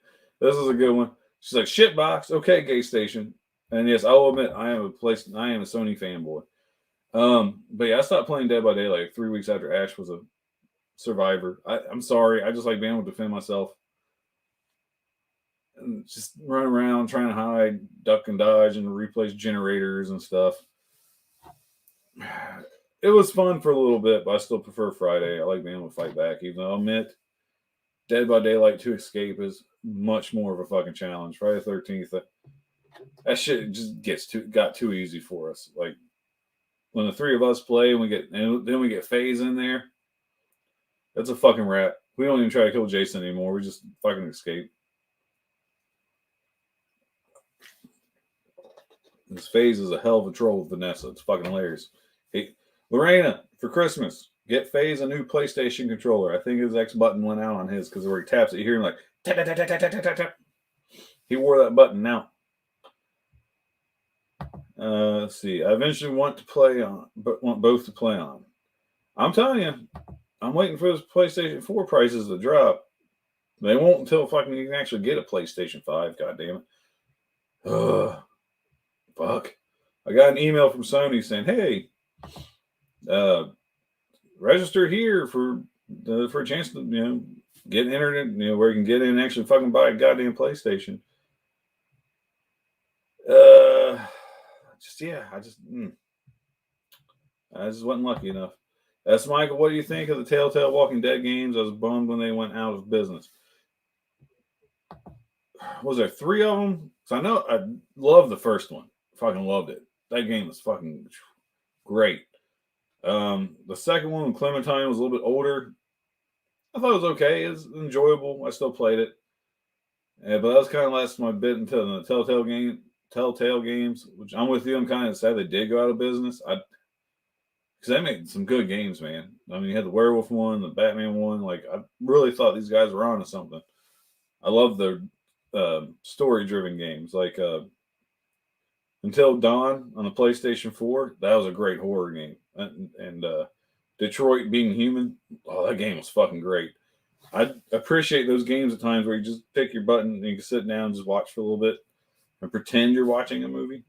This is a good one. She's like, shitbox. Okay, gay station. And yes, I'll admit I am a Sony fanboy. But yeah, I stopped playing Dead by Daylight like 3 weeks after Ash was a survivor. I'm sorry. I just like being able to defend myself. And just run around trying to hide, duck and dodge, and replace generators and stuff. It was fun for a little bit, but I still prefer Friday. I like being able to fight back, even though I'll admit Dead by Daylight to escape is much more of a fucking challenge. Friday the 13th, that shit just got too easy for us. Like when the three of us play and then we get FaZe in there, that's a fucking wrap. We don't even try to kill Jason anymore. We just fucking escape. This FaZe is a hell of a troll with Vanessa. It's fucking hilarious. Hey, Lorena, for Christmas, get FaZe a new PlayStation controller. I think his X button went out on his because where he taps it, you hear him like tap, tap, tap, tap, tap, tap, tap. He wore that button now. Let's see. I eventually want both to play on. I'm telling you, I'm waiting for those PlayStation 4 prices to drop. They won't until fucking you can actually get a PlayStation 5. God damn it. fuck. I got an email from Sony saying, hey, register here for a chance to, get internet, where you can get in and actually fucking buy a goddamn PlayStation. I just wasn't lucky enough. That's Michael. What do you think of the Telltale Walking Dead games? I was bummed when they went out of business. Was there 3 of them? So I know I loved the first one. Fucking loved it. That game was fucking great. The second one, when Clementine was a little bit older, I thought it was okay. It was enjoyable. I still played it. But that was kind of last my bit until the Telltale games, which I'm with you. I'm kind of sad they did go out of business. Because they made some good games, man. I mean, you had the werewolf one, the Batman one. Like, I really thought these guys were onto something. I love their story-driven games, like Until Dawn on the PlayStation 4. That was a great horror game. And Detroit Being Human. Oh, that game was fucking great. I appreciate those games at times where you just pick your button and you can sit down and just watch for a little bit and pretend you're watching a movie.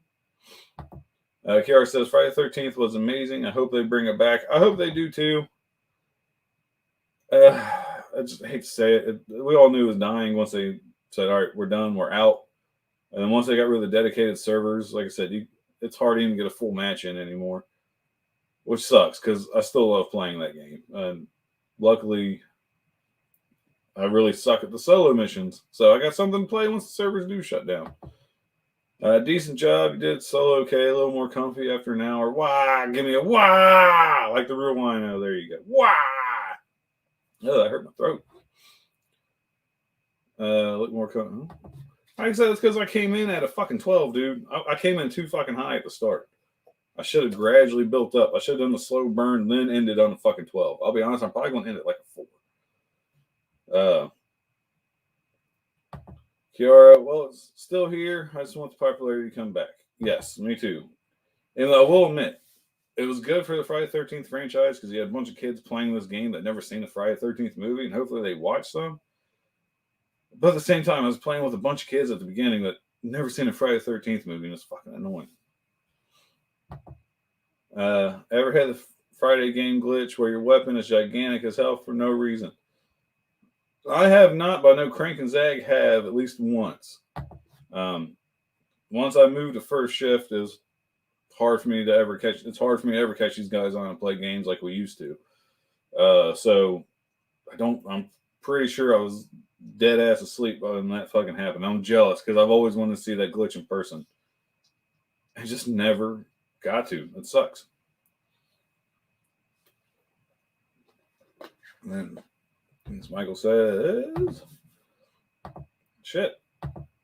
Kiara says Friday the 13th was amazing. I hope they bring it back. I hope they do too. I just hate to say it. We all knew it was dying once they said, all right, we're done, we're out. And then once they got rid of the dedicated servers, like I said, it's hard to even get a full match in anymore, which sucks because I still love playing that game. And luckily, I really suck at the solo missions. So I got something to play once the servers do shut down. Decent job. You did solo okay, a little more comfy after an hour. Wah! Give me a wah! Like the real wino. There you go. Wah! Oh, that hurt my throat. Look more comfy. Like I said, it's because I came in at a fucking 12, dude. I came in too fucking high at the start. I should have gradually built up. I should have done the slow burn, then ended on a fucking 12. I'll be honest, I'm probably going to end it like a 4. Kiara, well, it's still here. I just want the popularity to come back. Yes, me too. And I will admit, it was good for the Friday the 13th franchise because you had a bunch of kids playing this game that never seen a Friday the 13th movie, and hopefully they watched some. But at the same time, I was playing with a bunch of kids at the beginning that never seen a Friday the 13th movie, and it's fucking annoying. Ever had the Friday game glitch where your weapon is gigantic as hell for no reason? I have not, but I know Crank and Zag have at least once. Once I moved to first shift, it's hard for me to ever catch these guys on and play games like we used to. So I'm pretty sure I was dead ass asleep when that fucking happened. I'm jealous because I've always wanted to see that glitch in person. I just never got to. It sucks. And then, as Michael says, shit,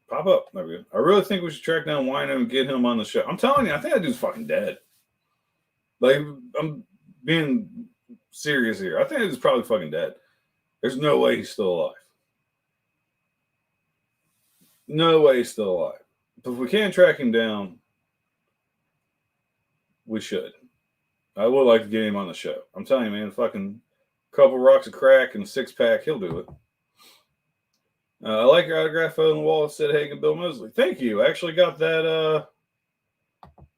pop up. There we go. I really think we should track down Wino and get him on the show. I'm telling you, I think that dude's fucking dead. Like, I'm being serious here. I think that dude's probably fucking dead. There's no way he's still alive. No way he's still alive. But if we can't track him down, we should. I would like to get him on the show. I'm telling you, man, fucking couple rocks of crack and a 6-pack, he'll do it. I like your autograph on the wall of Sid Haig and Bill Moseley. Thank you. I actually got that a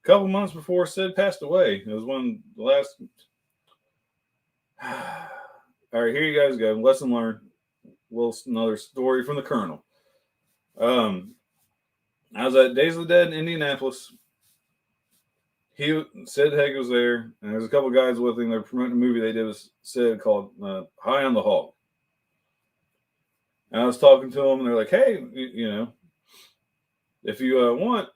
couple months before Sid passed away. It was one of the last. All right, here you guys go. Lesson learned. Another story from the Colonel. I was at Days of the Dead in Indianapolis. Sid Haig was there, and there's a couple guys with him. They're promoting a movie they did with Sid called High on the Hog. And I was talking to them, and they're like, hey, if you want,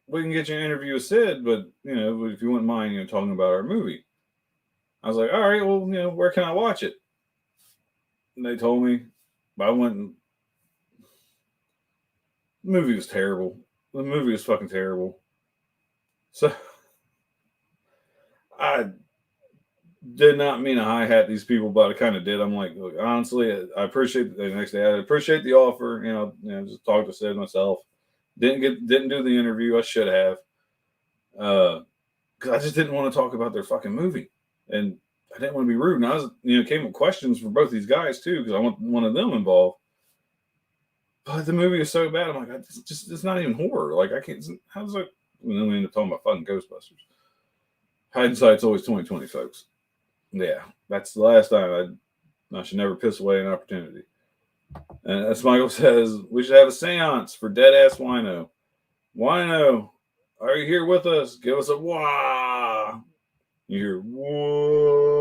we can get you an interview with Sid, but, if you wouldn't mind, talking about our movie. I was like, all right, well, where can I watch it? And they told me, but I went and the movie was terrible. The movie was fucking terrible. So I did not mean to hi-hat these people, but I kind of did. I'm like, look, honestly, I appreciate the next day. I appreciate the offer. Just talk to Sid myself. Didn't do the interview. I should have, because I just didn't want to talk about their fucking movie, and I didn't want to be rude. And I was, came with questions for both these guys too, because I want one of them involved. But the movie is so bad. I'm like, it's not even horror. Like, I can't. How's it? And then we end up talking about fucking Ghostbusters. Hindsight's always 20/20, folks. Yeah, that's the last time. I should never piss away an opportunity. And as Michael says, we should have a seance for dead ass Wino. Wino, are you here with us? Give us a wah. You hear whoa.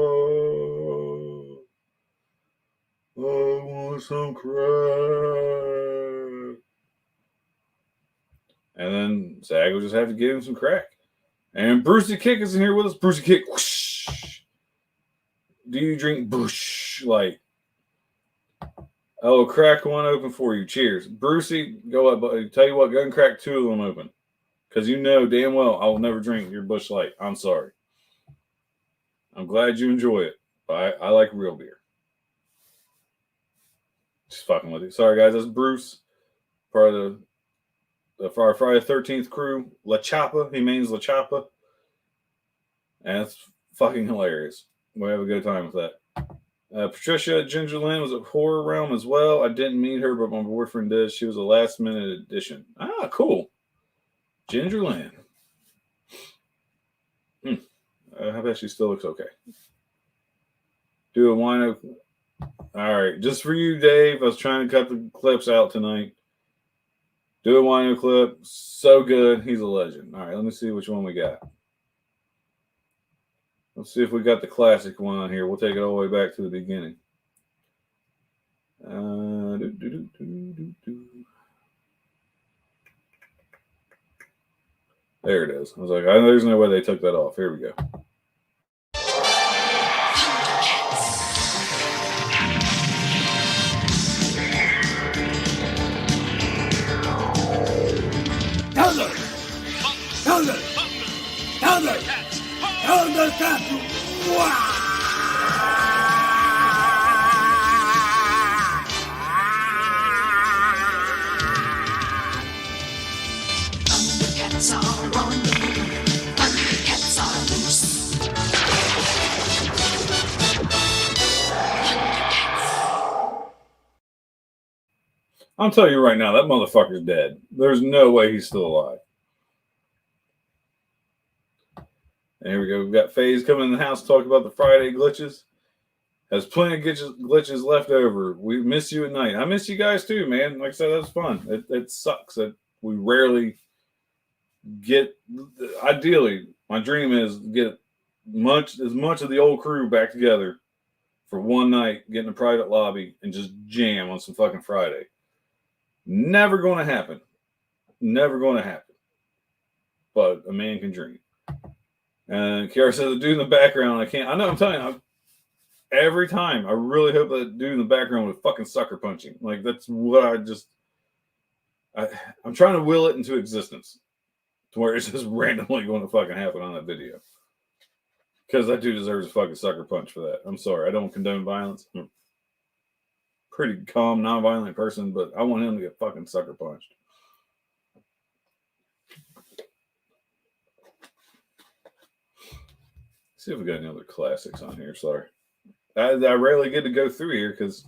I want some crack. And then Zag will just have to give him some crack. And Brucey Kick is in here with us. Brucey Kick, whoosh. Do you drink Bush Light? I'll crack one open for you. Cheers. Brucey, go up, buddy. Tell you what, go and crack two of them open. Because you know damn well I will never drink your Bush Light. I'm sorry. I'm glad you enjoy it. But I like real beer. Just fucking with you. Sorry, guys. That's Bruce. Part of the Friday the 13th crew. La Chapa. He means La Chapa. And it's fucking hilarious. We have a good time with that. Patricia Ginger Lynn was at Horror Realm as well. I didn't meet her, but my boyfriend did. She was a last minute addition. Ah, cool. Ginger Lynn. I bet she still looks okay. Do a wino. All right, just for you, Dave. I was trying to cut the clips out tonight. Do a wino clip. So good. He's a legend. All right, let me see which one we got. Let's see if we got the classic one on here. We'll take it all the way back to the beginning. There it is. I was like, there's no way they took that off. Here we go. Thundercats are on the move. Thundercats are loose. I'm telling you right now, that motherfucker's dead. There's no way he's still alive. And here we go. We've got FaZe coming in the house to talk about the Friday glitches. Has plenty of glitches left over. We miss you at night. I miss you guys too, man. Like I said, that's fun. It sucks that we rarely get. Ideally, my dream is to get as much of the old crew back together for one night, get in a private lobby, and just jam on some fucking Friday. Never going to happen. Never going to happen. But a man can dream. And Kiara says, the dude in the background, I know, I'm telling you, every time, I really hope that dude in the background would fucking sucker punching. Like, that's what I'm trying to will it into existence to where it's just randomly going to fucking happen on that video. Because that dude deserves a fucking sucker punch for that. I'm sorry. I don't condone violence. I'm a pretty calm, non-violent person, but I want him to get fucking sucker punched. See if we got any other classics on here. Sorry. I rarely get to go through here because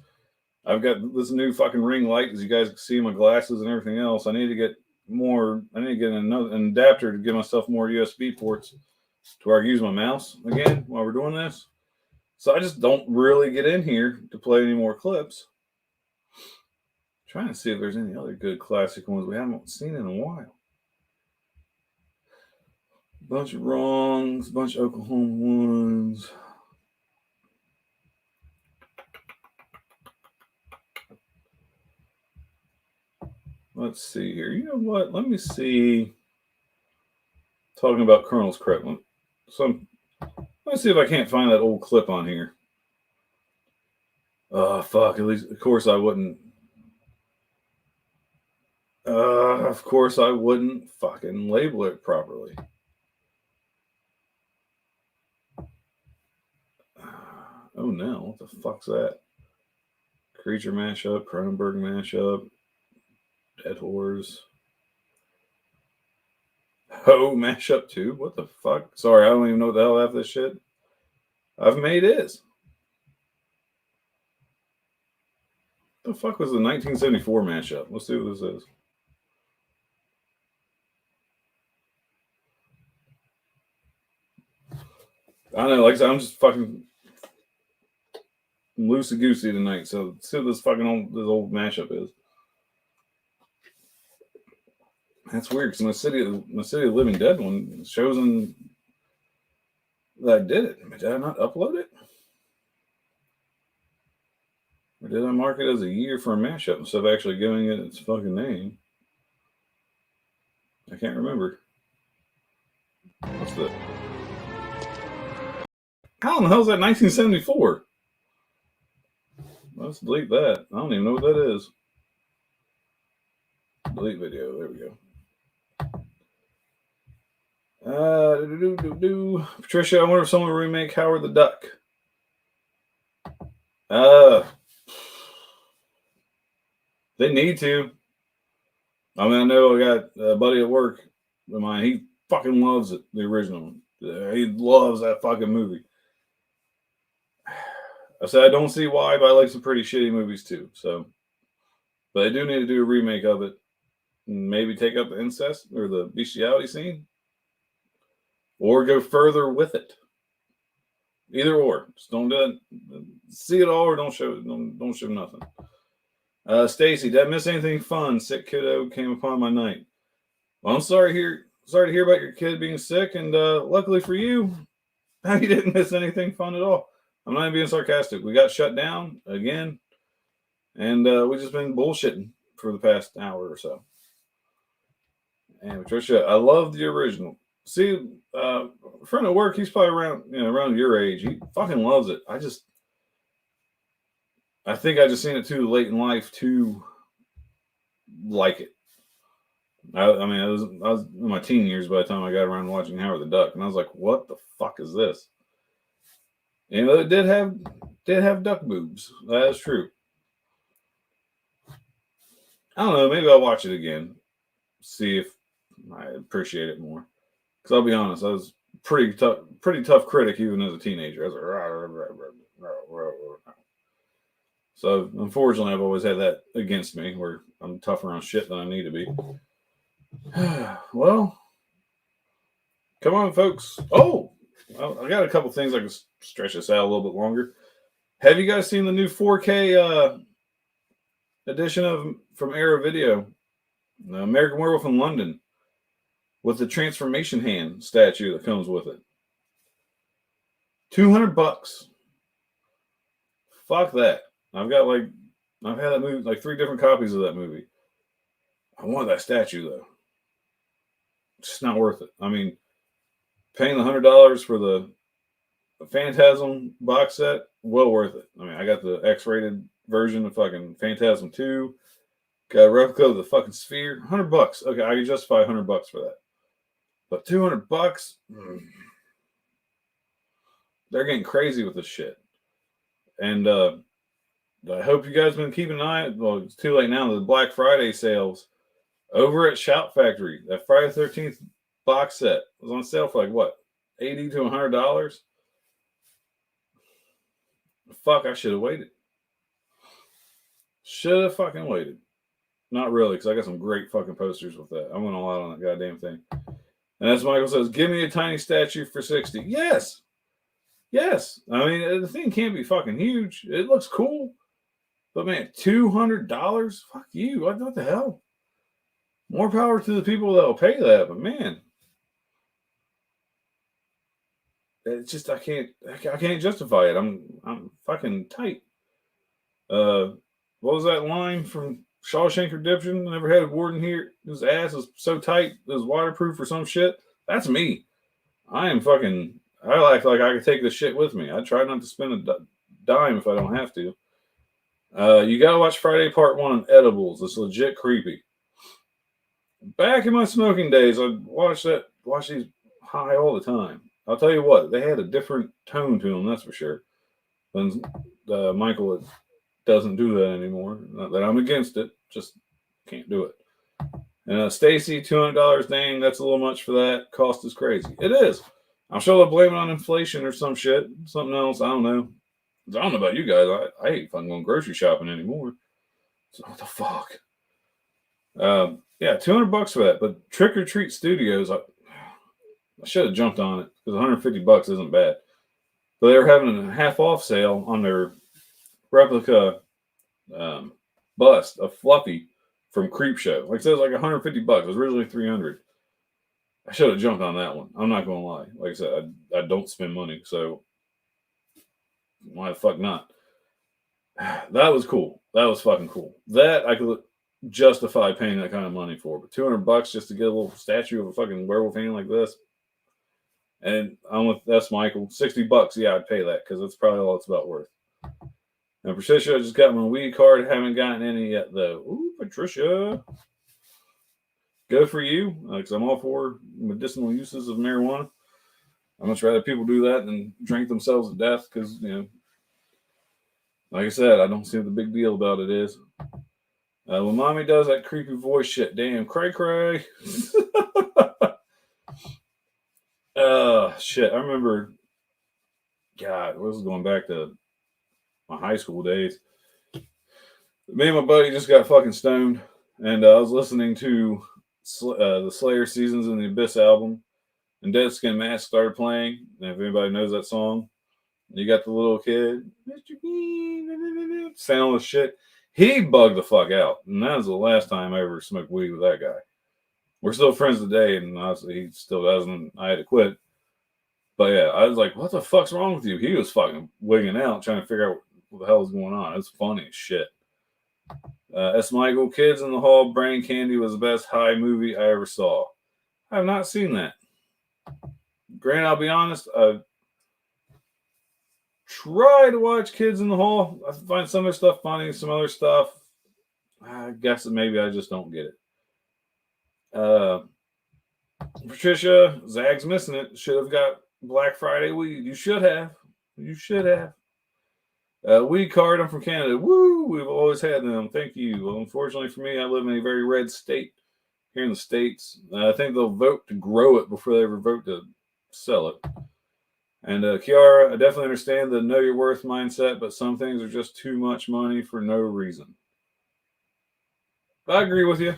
I've got this new fucking ring light, as you guys can see my glasses and everything else. I need to get an adapter to give myself more USB ports to where I can use my mouse again while we're doing this. So I just don't really get in here to play any more clips. Trying to see if there's any other good classic ones we haven't seen in a while. Bunch of wrongs, bunch of Oklahoma ones. Let's see here. You know what? Let me see. Talking about Colonel's Credit. Let's see if I can't find that old clip on here. Oh, fuck. At least, of course, I wouldn't. Of course, I wouldn't fucking label it properly. Oh no, what the fuck's that? Creature mashup, Cronenberg mashup, Dead Horrors. Oh, mashup too? What the fuck? Sorry, I don't even know what the hell half this shit I've made is. What the fuck was the 1974 mashup? Let's see what this is. I know, like I said, I'm just fucking loosey goosey tonight. So see what this old mashup is. That's weird because my City of the Living Dead one shows that I did it. Did I not upload it? Or did I mark it as a year for a mashup instead of actually giving it its fucking name? I can't remember. What's the... How in the hell is that 1974? Let's delete that. I don't even know what that is. Delete video. There we go. Patricia, I wonder if someone will remake Howard the Duck. They need to. I mean, I know I got a buddy at work of mine. He fucking loves it, the original. He loves that fucking movie. I said I don't see why, but I like some pretty shitty movies too. So, but I do need to do a remake of it. And maybe take up the incest or the bestiality scene, or go further with it. Either or. Just don't do it. See it all, or don't show nothing. Stacy, did I miss anything fun? Sick kiddo came upon my night. Well, I'm sorry to hear about your kid being sick, and luckily for you, you didn't miss anything fun at all. I'm not even being sarcastic. We got shut down again, and we've just been bullshitting for the past hour or so. And Patricia, I love the original. See, a friend at work, he's probably around your age. He fucking loves it. I think I just seen it too late in life to like it. I was in my teen years by the time I got around watching Howard the Duck, and I was like, "What the fuck is this?" You know, it did have duck boobs. That is true. I don't know. Maybe I'll watch it again, see if I appreciate it more. Because I'll be honest, I was pretty tough critic even as a teenager. I was like, so unfortunately, I've always had that against me, where I'm tougher on shit than I need to be. Well, come on, folks. Oh, I got a couple things I can stretch this out a little bit longer. Have you guys seen the new 4K edition from Era Video, American Werewolf in London, with the transformation hand statue that comes with it? $200. Fuck that. I've had that movie, like 3 different copies of that movie. I want that statue though. It's just not worth it. I mean, paying the $100 for the Phantasm box set, well worth it. I mean, I got the X-rated version of fucking Phantasm 2. Got a replica of the fucking Sphere. $100. Okay, I can justify $100 for that. But $200, they're getting crazy with this shit. And I hope you guys have been keeping an eye. Well, it's too late now. The Black Friday sales over at Shout Factory. That Friday the 13th box set was on sale for like what, $80 to $100. Fuck, I should have waited. Should have fucking waited. Not really, because I got some great fucking posters with that. I went all out on that goddamn thing. And as Michael says, give me a tiny statue for $60. Yes. Yes. I mean, the thing can't be fucking huge. It looks cool. But man, $200? Fuck you. What the hell? More power to the people that will pay that. But man, it's just I can't justify it. I'm fucking tight. What was that line from Shawshank Redemption? I never had a warden here. His ass is so tight, it was waterproof or some shit. That's me. I act like I could take this shit with me. I try not to spend a dime if I don't have to. You gotta watch Friday Part 1 on edibles. It's legit creepy. Back in my smoking days, I'd watch these high all the time. I'll tell you what, they had a different tone to them, that's for sure. And Michael doesn't do that anymore. Not that I'm against it, just can't do it. And Stacy, $200, dang, that's a little much for that. Cost is crazy. It is. I'm sure they'll blame it on inflation or some shit, something else. I don't know. I don't know about you guys. I ain't fucking going grocery shopping anymore. So what the fuck? Yeah, $200 for that. But Trick or Treat Studios, I should have jumped on it because $150 isn't bad. But they were having a half off sale on their replica bust of Fluffy from Creepshow. Like I said, it was like $150. It was originally $300. I should have jumped on that one. I'm not gonna lie. Like I said, I don't spend money, so why the fuck not? That was cool. That was fucking cool. That I could justify paying that kind of money for. But $200 just to get a little statue of a fucking werewolf hand like this. And I'm with that's Michael. $60, yeah, I'd pay that because that's probably all it's about worth. Now, Patricia, I just got my weed card. Haven't gotten any yet, though. Ooh, Patricia. Go for you, because I'm all for medicinal uses of marijuana. I'd much rather people do that than drink themselves to death because, you know, like I said, I don't see what the big deal about it is. When mommy does that creepy voice shit, damn, cray cray. Shit, I remember, God, this is going back to my high school days. Me and my buddy just got fucking stoned, and I was listening to the Slayer Seasons in the Abyss album, and Dead Skin Mask started playing. And if anybody knows that song, you got the little kid, Mr. Bean, saying all this shit. He bugged the fuck out, and that was the last time I ever smoked weed with that guy. We're still friends today, and honestly, he still doesn't. I had to quit. But yeah, I was like, what the fuck's wrong with you? He was fucking wigging out, trying to figure out what the hell is going on. It's funny as shit. S. Michael, Kids in the Hall, Brain Candy was the best high movie I ever saw. I have not seen that. Grant, I'll be honest, I try to watch Kids in the Hall. I find some of their stuff funny, some other stuff. I guess that maybe I just don't get it. Patricia, Zag's missing it. Should have got Black Friday weed. You should have. You should have. Weed card, I'm from Canada. Woo! We've always had them. Thank you. Well, unfortunately for me, I live in a very red state here in the States. I think they'll vote to grow it before they ever vote to sell it. And Kiara, I definitely understand the know your worth mindset, but some things are just too much money for no reason. I agree with you.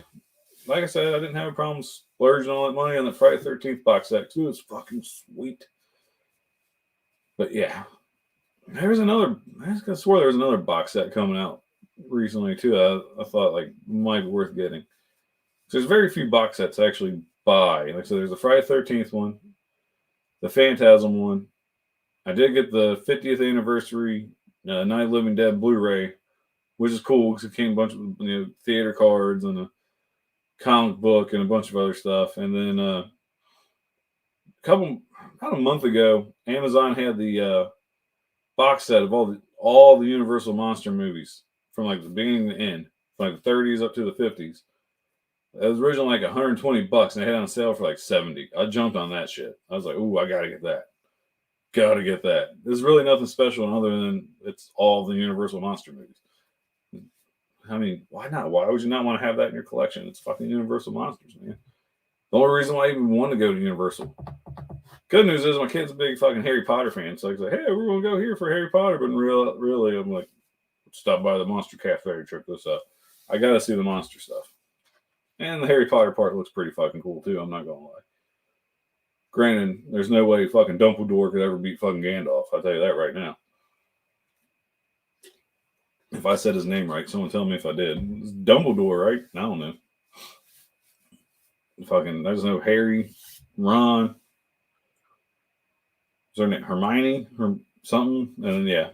Like I said, I didn't have a problem splurging all that money on the Friday 13th box set, too. It's fucking sweet. But yeah. There's another, I just swore there was another box set coming out recently, too. I thought, like, might be worth getting. So there's very few box sets I actually buy. Like I said, there's the Friday 13th one, the Phantasm one. I did get the 50th anniversary Night of the Living Dead Blu-ray, which is cool because it came a bunch of theater cards and a comic book and a bunch of other stuff. And then about a month ago, Amazon had the box set of all the Universal Monster movies from like the beginning to the end, from like the 30s up to the 50s. It was originally like $120, and they had it on sale for like $70. I jumped on that shit. I was like, "Ooh, I gotta get that. Gotta get that." There's really nothing special other than it's all the Universal Monster movies. I mean, why not? Why would you not want to have that in your collection? It's fucking Universal Monsters, man. The only reason why I even want to go to Universal. Good news is my kid's a big fucking Harry Potter fan, so he's like, "Hey, we're gonna go here for Harry Potter." But really, I'm like, stop by the Monster Cafe, check this out. I gotta see the monster stuff, and the Harry Potter part looks pretty fucking cool too. I'm not gonna lie. Granted, there's no way fucking Dumbledore could ever beat fucking Gandalf. I'll tell you that right now. If I said his name right, someone tell me if I did. It's Dumbledore, right? I don't know. Fucking, there's no Harry, Ron. Is there a name? Hermione or something? And then, yeah,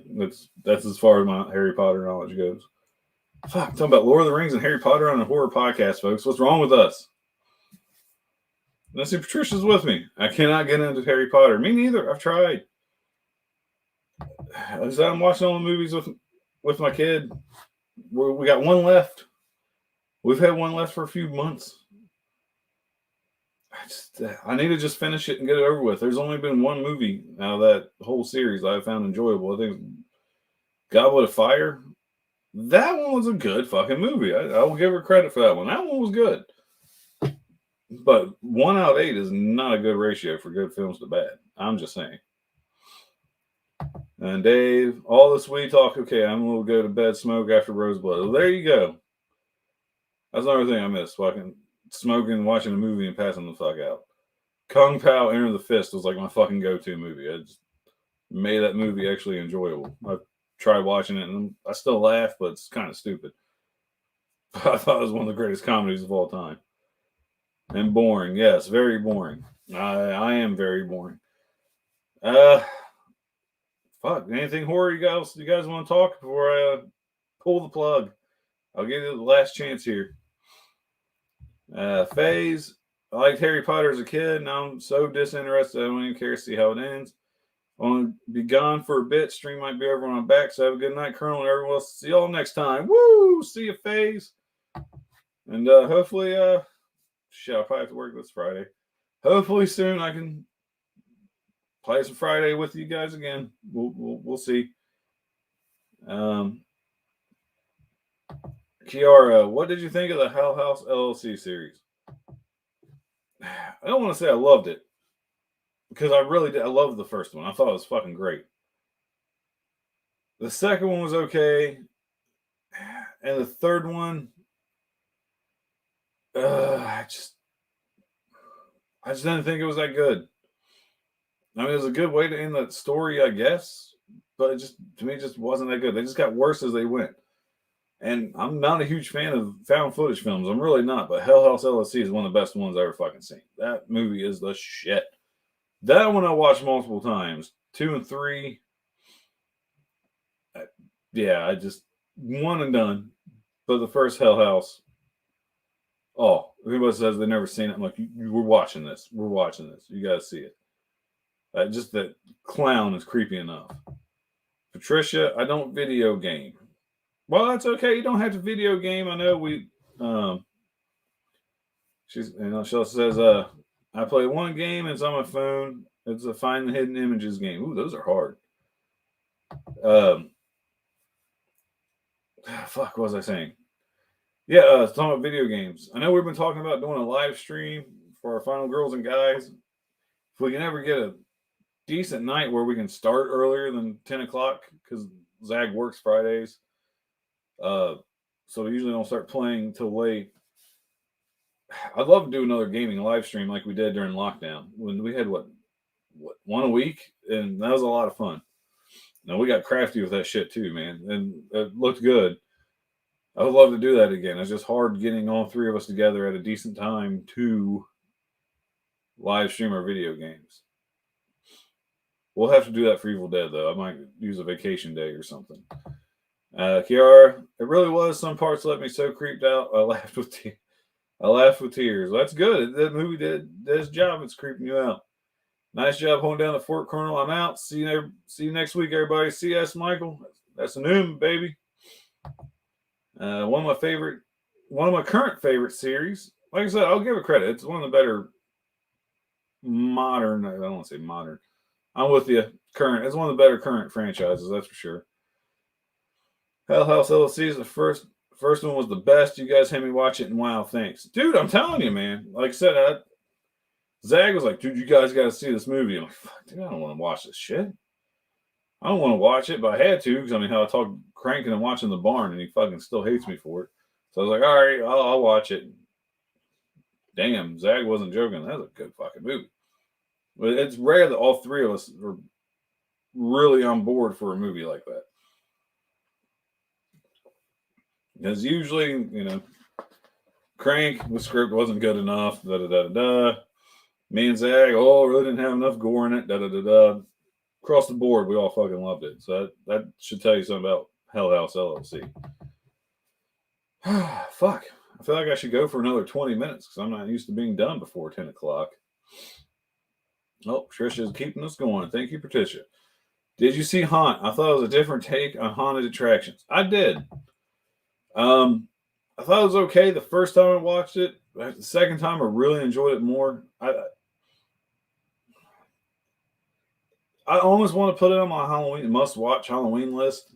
that's as far as my Harry Potter knowledge goes. Fuck, I'm talking about Lord of the Rings and Harry Potter on a horror podcast, folks. What's wrong with us? Let's see, Patricia's with me. I cannot get into Harry Potter. Me neither. I've tried. I'm watching all the movies with my kid. We got one left. We've had one left for a few months. I need to just finish it and get it over with. There's only been one movie out of that whole series I found enjoyable. I think Goblet of Fire. That one was a good fucking movie. I will give her credit for that one. That one was good. But 1 out of 8 is not a good ratio for good films to bad. I'm just saying. And Dave, all this weed talk, okay, I'm going to go to bed, smoke after Roseblood. Well, there you go. That's another thing I miss. Fucking smoking, watching a movie, and passing the fuck out. Kung Pao Enter the Fist was like my fucking go-to movie. made that movie actually enjoyable. I tried watching it and I still laugh, but it's kind of stupid. I thought it was one of the greatest comedies of all time. And boring, yes, very boring. I am very boring. Uh, fuck. Anything horror you guys want to talk before I pull the plug? I'll give you the last chance here. Phase. I liked Harry Potter as a kid. Now I'm so disinterested. I don't even care to see how it ends. I want to be gone for a bit. Stream might be over on my back. So have a good night, Colonel, and everyone else. See y'all next time. Woo! See you, Phase. And hopefully, shit, I'll probably have to work this Friday. Hopefully soon I can play some Friday with you guys again. We'll see. Kiara, what did you think of the Hell House LLC series? I don't want to say I loved it because I really did. I loved the first one. I thought it was fucking great. The second one was okay, and the third one, I just didn't think it was that good. I mean, it was a good way to end that story, I guess, but it just to me, it just wasn't that good. They just got worse as they went. And I'm not a huge fan of found footage films. I'm really not. But Hell House LLC is one of the best ones I've ever fucking seen. That movie is the shit. That one I watched multiple times. 2 and 3. Yeah, I just one and done. But the first Hell House. Oh, if anybody says they've never seen it, I'm like, we're watching this. We're watching this. You guys see it. Just that clown is creepy enough. Patricia, I don't video game. Well, that's okay. You don't have to video game. I know she says, I play one game. It's on my phone. It's a find the hidden images game. Ooh, those are hard. Fuck, what was I saying? Yeah, talking about video games. I know we've been talking about doing a live stream for our final girls and guys. If we can ever get a decent night where we can start earlier than 10 o'clock, because Zag works Fridays. So we usually don't start playing till late. I'd love to do another gaming live stream like we did during lockdown when we had what one a week, and that was a lot of fun. Now we got crafty with that shit too, man, and it looked good. I would love to do that again. It's just hard getting all three of us together at a decent time to live stream our video games. We'll have to do that for Evil Dead though. I might use a vacation day or something. Kiara, it really was. Some parts left me so creeped out. I laughed with tears. That's good. That movie did its job. It's creeping you out. Nice job holding down the fort, Colonel. I'm out. See you next week, everybody. CS Michael. That's a new baby. One of my current favorite series. Like I said, I'll give it credit. It's one of the better modern. I don't want to say modern. I'm with you. Current. It's one of the better current franchises. That's for sure. Hell House LLC is the first one was the best. You guys had me watch it, and wow, thanks, dude. I'm telling you, man. Like I said, Zag was like, dude, you guys got to see this movie. I'm like, fuck, dude, I don't want to watch this shit. I don't want to watch it, but I had to because I mean, how I talk cranking and watching The Barn, and he fucking still hates me for it. So I was like, all right, I'll watch it. Damn, Zag wasn't joking. That was a good fucking movie. But it's rare that all three of us are really on board for a movie like that. Because usually, Crank, the script wasn't good enough. Me and Zag, really didn't have enough gore in it. Across the board, we all fucking loved it. So that should tell you something about Hell House LLC. Fuck. I feel like I should go for another 20 minutes because I'm not used to being done before 10 o'clock. Oh, Trisha's keeping us going. Thank you, Patricia. Did you see Haunt? I thought it was a different take on haunted attractions. I did. I thought it was okay the first time I watched it. The second time, I really enjoyed it more. I almost want to put it on my Halloween must-watch Halloween list.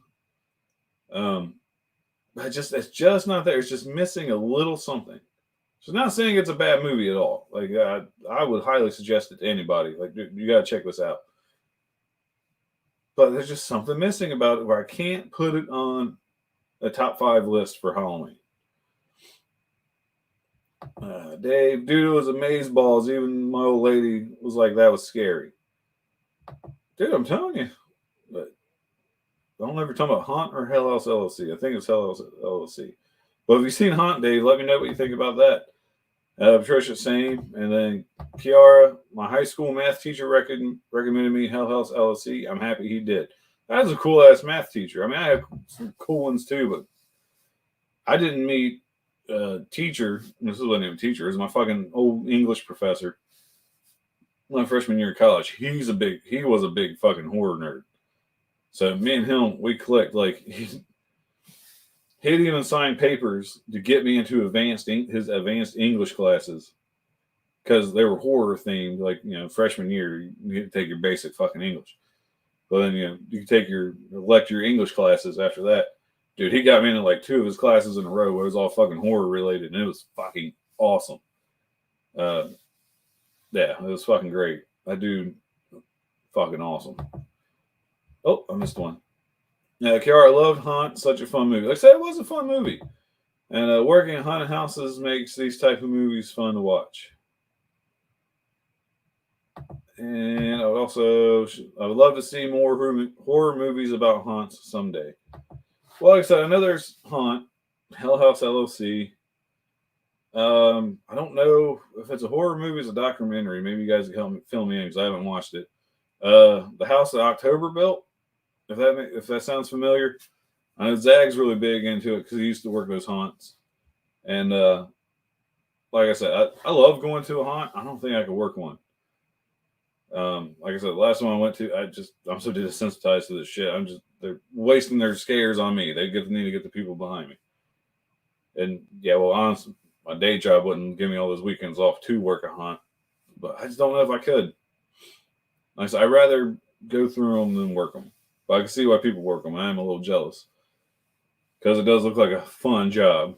It's just not there. It's just missing a little something. So not saying it's a bad movie at all. Like I would highly suggest it to anybody. Like you got to check this out. But there's just something missing about it where I can't put it on a top 5 list for Halloween. Dave, dude, it was amazeballs. Even my old lady was like, that was scary. Dude, I'm telling you, But I don't ever talk about Haunt or Hell House LLC. I think it's Hell House LLC. But if you've seen Haunt, Dave, let me know what you think about that. Patricia, same. And then Kiara, my high school math teacher recommended me Hell House LLC. I'm happy he did. That was a cool ass math teacher. I mean, I have some cool ones too, but I didn't meet a teacher. This wasn't even a teacher. It was my fucking old English professor. My freshman year of college. He was a big fucking horror nerd. So me and him, we clicked. Like he'd even sign papers to get me into his advanced English classes because they were horror themed. Like, you know, freshman year, you had to take your basic fucking English. But then, you know, you could take your English classes after that. Dude, he got me into like 2 of his classes in a row where it was all fucking horror related, and it was fucking awesome. Yeah, it was fucking great. That dude, fucking awesome. Oh, I missed one. Yeah, Kiara, I loved Haunt. Such a fun movie. Like I said, it was a fun movie. And working in haunted houses makes these type of movies fun to watch. And I would love to see more horror movies about haunts someday. Well, like I said, I know there's Haunt, Hell House LLC. I don't know if it's a horror movie, it's a documentary. Maybe you guys can help me fill me in because I haven't watched it. The House that October built. If that sounds familiar, I know Zag's really big into it because he used to work those haunts. And like I said, I love going to a haunt. I don't think I could work one. Like I said, the last one I went to, I'm so desensitized to this shit. They're wasting their scares on me. They need to get the people behind me. And yeah, well, honestly, my day job wouldn't give me all those weekends off to work a haunt, but I just don't know if I could. Like I said, I'd rather go through them than work them. But I can see why people work them. I am a little jealous because it does look like a fun job.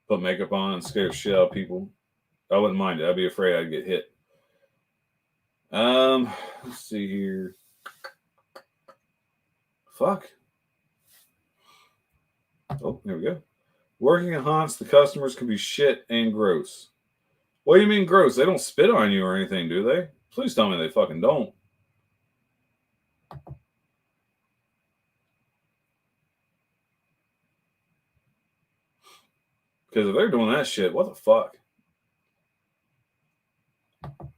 Put makeup on and scare the shit out of people. I wouldn't mind it. I'd be afraid I'd get hit. Let's see here. Fuck. Oh, here we go. Working at haunts, the customers can be shit and gross. What do you mean gross? They don't spit on you or anything, do they? Please tell me they fucking don't. Because if they're doing that shit, what the fuck?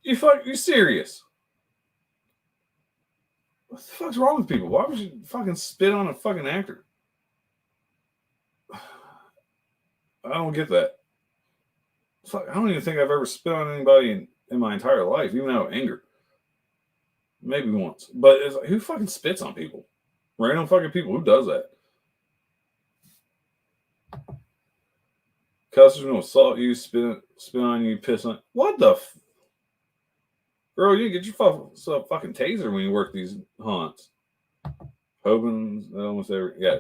You serious? What the fuck's wrong with people? Why would you fucking spit on a fucking actor? I don't get that. Fuck, I don't even think I've ever spit on anybody in my entire life, even out of anger. Maybe once. But it's like, who fucking spits on people? Random fucking people. Who does that? Customers will assault you, spit on you, piss on. What the? Girl, you get your fucking taser when you work these haunts. Hoping that almost every. Yeah,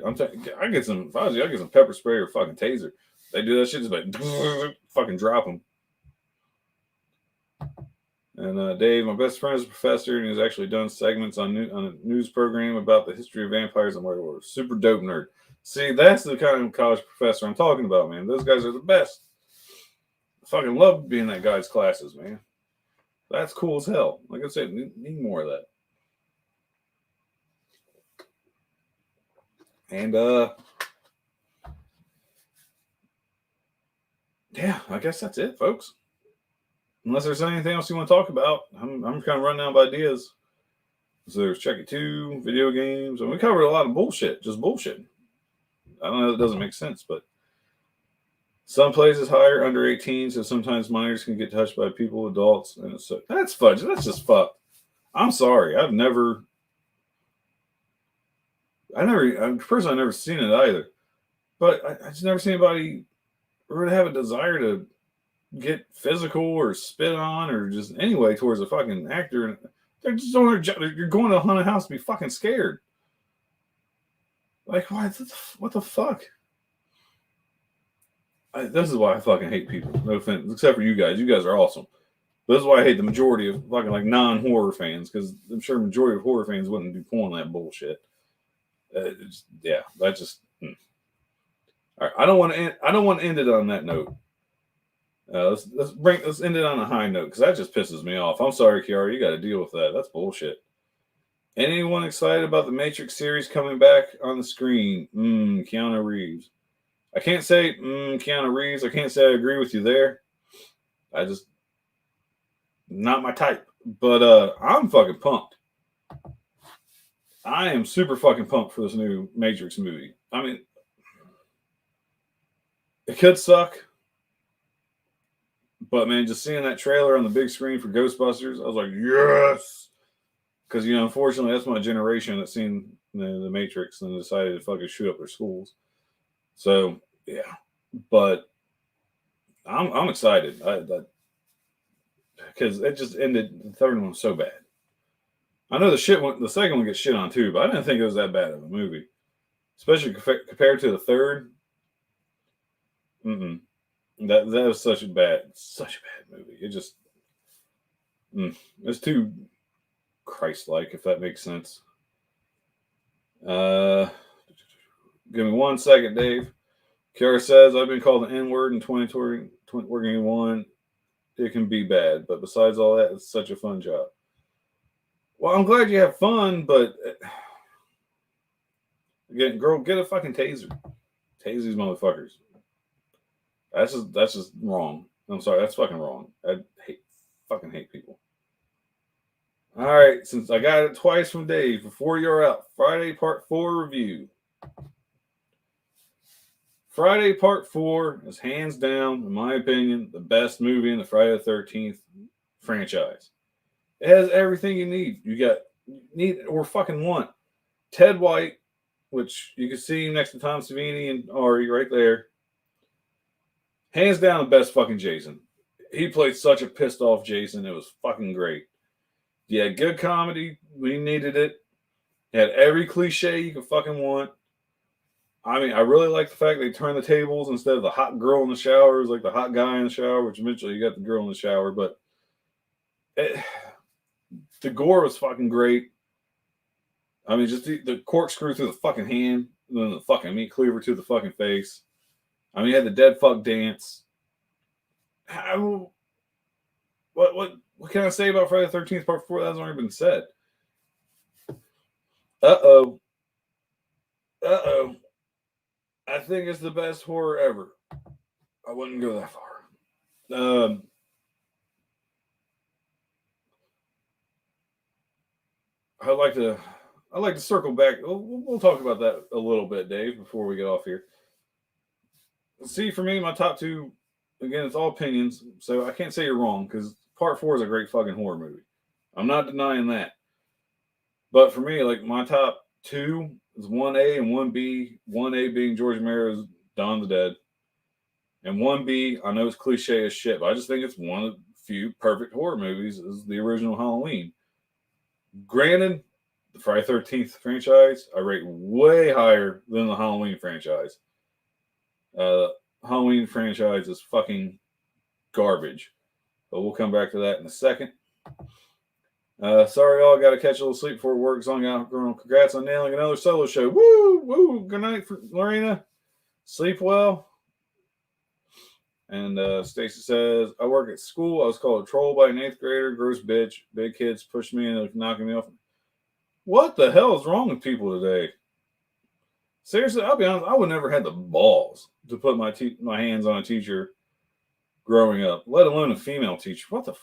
I get some. If I was you, I get some pepper spray or fucking taser. They do that shit just like fucking drop them. And Dave, my best friend is a professor, and he's actually done segments on a news program about the history of vampires and werewolves. Super dope nerd. See, that's the kind of college professor I'm talking about, man. Those guys are the best. I fucking love being in that guy's classes, man. That's cool as hell. Like I said, need more of that. And yeah, I guess that's it, folks. Unless there's anything else you want to talk about, I'm kind of running out of ideas. So there's Check It 2, video games, and we covered a lot of bullshit, just bullshit. I don't know if it doesn't make sense, but some places hire under 18, so sometimes minors can get touched by people, adults, and so that's fudge. That's just fucked. I'm sorry. I've never seen it either. But I just never seen anybody really have a desire to get physical or spit on or just anyway towards a fucking actor. They're just doing their job. You're going to a haunted house to be fucking scared. Like, what the fuck? This is why I fucking hate people. No offense, except for you guys. You guys are awesome. This is why I hate the majority of fucking like non-horror fans, because I'm sure the majority of horror fans wouldn't be pulling that bullshit. That just. All right, I don't want to end it on that note. Let's end it on a high note because that just pisses me off. I'm sorry, Kiara, you got to deal with that. That's bullshit. Anyone excited about the Matrix series coming back on the screen? Keanu Reeves. I can't say Keanu Reeves. I can't say I agree with you there. I just not my type. But I'm fucking pumped. I am super fucking pumped for this new Matrix movie. I mean, it could suck, but man, just seeing that trailer on the big screen for Ghostbusters, I was like, yes, because unfortunately, that's my generation that's seen the Matrix and decided to fucking shoot up their schools. So yeah, but I'm excited. Because it just ended. The third one was so bad. I know the second one gets shit on too, but I didn't think it was that bad of a movie, especially compared to the third. That was such a bad movie. It just it's too Christ-like, if that makes sense. Give me 1 second, Dave. Kiara says I've been called the N-word in 2021. It can be bad, but besides all that, it's such a fun job. Well, I'm glad you have fun, but again, girl, get a fucking taser. Tase these motherfuckers. That's just wrong. I'm sorry, that's fucking wrong. I fucking hate people. All right, since I got it twice from Dave, before you're out, Friday Part 4 review. Friday Part 4 is hands down, in my opinion, the best movie in the Friday the 13th franchise. It has everything you need. You need or fucking want. Ted White, which you can see next to Tom Savini and Ari right there. Hands down the best fucking Jason. He played such a pissed off Jason. It was fucking great. He had good comedy. We needed it. He had every cliche you could fucking want. I mean, I really like the fact they turned the tables instead of the hot girl in the shower. It was like the hot guy in the shower, which eventually you got the girl in the shower. But the gore was fucking great. I mean, just the corkscrew through the fucking hand, and then the fucking meat cleaver to the fucking face. I mean, you had the dead fuck dance. What can I say about Friday the 13th Part 4? That hasn't already been said. Uh-oh. I think it's the best horror ever. I wouldn't go that far. I'd like to circle back. We'll talk about that a little bit, Dave, before we get off here. See, for me, my top two, again, it's all opinions, so I can't say you're wrong, because Part 4 is a great fucking horror movie. I'm not denying that. But for me, like, my top two is 1A and 1B. 1A being George Romero's Dawn of the Dead. And 1B, I know it's cliche as shit, but I just think it's one of the few perfect horror movies is the original Halloween. Granted, the Friday 13th franchise, I rate way higher than the Halloween franchise. Halloween franchise is fucking garbage. But we'll come back to that in a second. Sorry, y'all. Got to catch a little sleep before work. Song out. Congrats on nailing another solo show. Woo! Woo! Good night, Lorena. Sleep well. And Stacy says, I work at school. I was called a troll by an 8th grader. Gross bitch. Big kids pushed me and knocking me off. What the hell is wrong with people today? Seriously, I'll be honest. I would never had the balls to put my hands on a teacher growing up, let alone a female teacher. What the?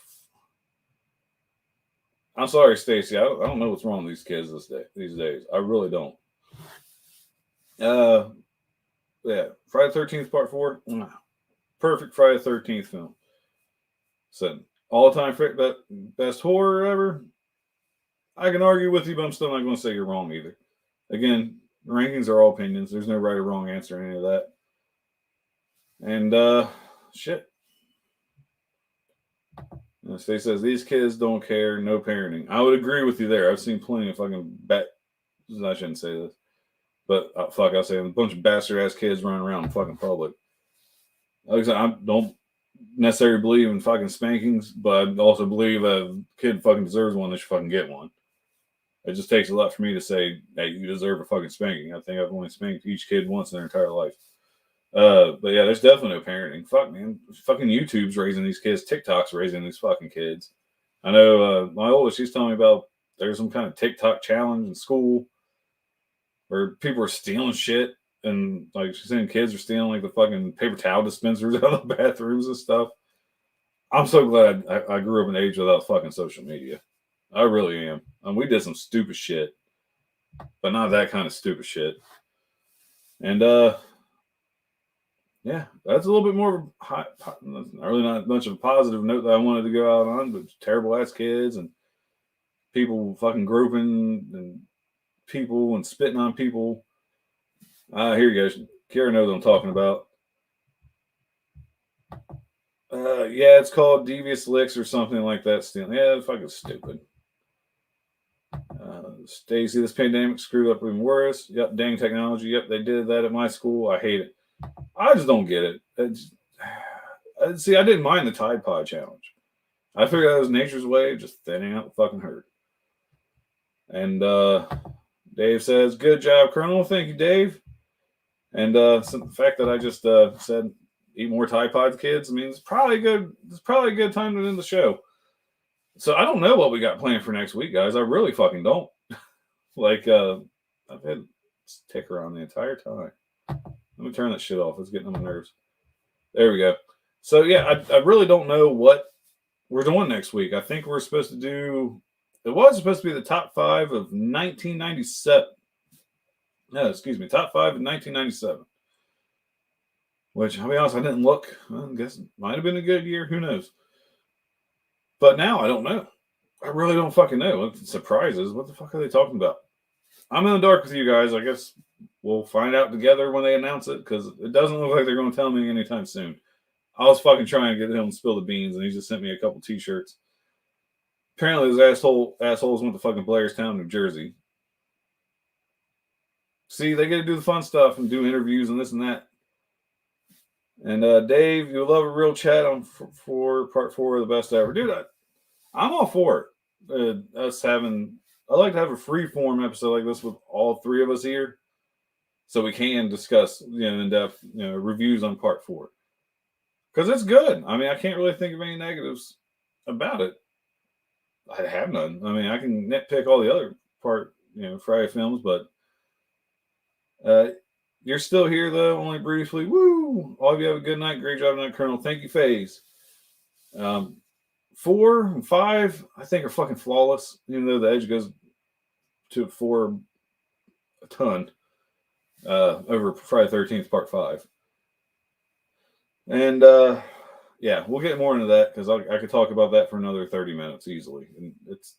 I'm sorry, Stacy. I don't know what's wrong with these kids these days. I really don't. Yeah. Friday the 13th Part 4. Perfect Friday the 13th film. So, all-time best horror ever. I can argue with you, but I'm still not going to say you're wrong either. Again, rankings are all opinions. There's no right or wrong answer in any of that. And shit. Stacey says, these kids don't care, no parenting. I would agree with you there. I've seen plenty of fucking I shouldn't say this. But I'll say a bunch of bastard-ass kids running around in fucking public. Like I said, I don't necessarily believe in fucking spankings, but I also believe a kid fucking deserves one, they should fucking get one. It just takes a lot for me to say, hey, you deserve a fucking spanking. I think I've only spanked each kid once in their entire life. But yeah, there's definitely no parenting. Fuck, man. Fucking YouTube's raising these kids. TikTok's raising these fucking kids. I know my oldest, she's telling me about there's some kind of TikTok challenge in school where people are stealing shit, and like she's saying kids are stealing like the fucking paper towel dispensers out of the bathrooms and stuff. I'm so glad I grew up in an age without fucking social media. I really am. And we did some stupid shit, but not that kind of stupid shit. And yeah, that's a little bit more really not much of a positive note that I wanted to go out on, but terrible ass kids and people fucking groping and people and spitting on people. Here you go. Kara knows what I'm talking about. Yeah, it's called Devious Licks or something like that. Still, yeah, it's fucking stupid. Stacy, this pandemic screwed up even worse. Yep, dang technology. Yep, they did that at my school. I hate it. I just don't get it. See, I didn't mind the Tide Pod challenge. I figured that was nature's way of just thinning out the fucking herd. And Dave says, "Good job, Colonel." Thank you, Dave. And so the fact that I just said eat more Tide Pods, kids, I mean, it's probably good. It's probably a good time to end the show. So I don't know what we got planned for next week, guys. I really fucking don't. Like, I've had this ticker on the entire time. Let me turn that shit off. It's getting on my nerves. There we go. So yeah, I really don't know what we're doing next week. I think we're supposed to do. It was supposed to be the top 5 of 1997. No, excuse me, top 5 of 1997. Which, I'll be honest, I didn't look. I guess it might have been a good year. Who knows? But now I don't know. I really don't fucking know. What surprises? What the fuck are they talking about? I'm in the dark with you guys. I guess we'll find out together when they announce it, because it doesn't look like they're going to tell me anytime soon. I was fucking trying to get him to spill the beans, and he just sent me a couple t-shirts. Apparently, those assholes went to fucking Blairstown, New Jersey. See, they get to do the fun stuff and do interviews and this and that. And Dave, you'll love a real chat on for part 4 of the best ever. Dude, I'm all for it. I like to have a free form episode like this with all 3 of us here, so we can discuss, in depth, reviews on part 4. Because it's good. I mean, I can't really think of any negatives about it. I have none. I mean, I can nitpick all the other Friday films, but you're still here, though, only briefly. Woo! All of you have a good night. Great job tonight, Colonel. Thank you, FaZe. 4 and 5, I think, are fucking flawless, even though the edge goes to 4 a ton over Friday the 13th, part 5. And, yeah, we'll get more into that, because I could talk about that for another 30 minutes easily. And it's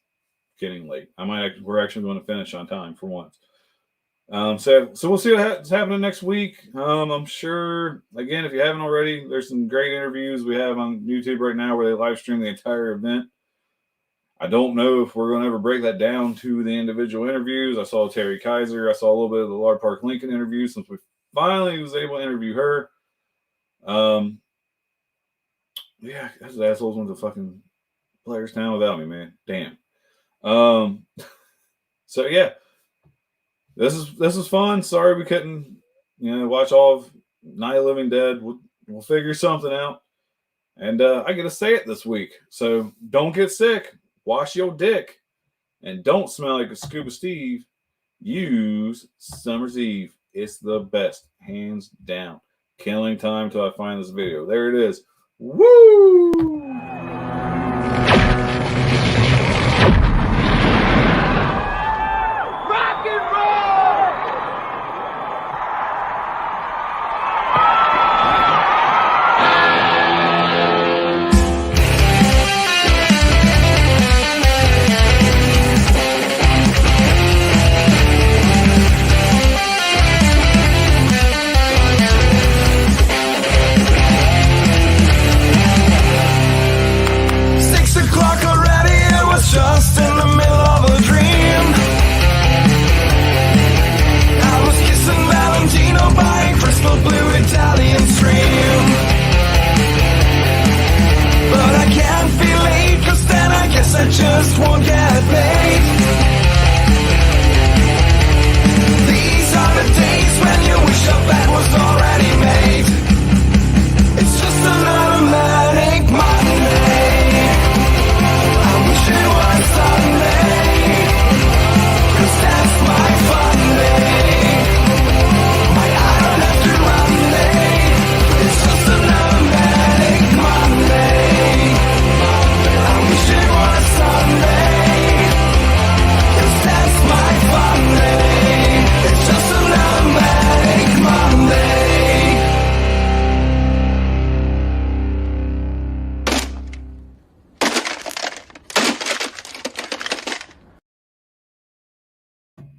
getting late. We're actually going to finish on time for once. So we'll see what's happening next week. I'm sure, again, if you haven't already, there's some great interviews we have on YouTube right now where they live stream the entire event. I don't know if we're going to ever break that down to the individual interviews. I saw Terry Kaiser. I saw a little bit of the Lard Park Lincoln interview since we finally was able to interview her. Yeah, those assholes went to fucking Blairstown without me, man. Damn. So yeah. This is fun. Sorry we couldn't, watch all of Night of the Living Dead. We'll figure something out. And I get to say it this week. So don't get sick. Wash your dick. And don't smell like a Scuba Steve. Use Summer's Eve. It's the best. Hands down. Killing time till I find this video. There it is. Woo!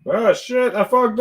Ah, shit, I fucked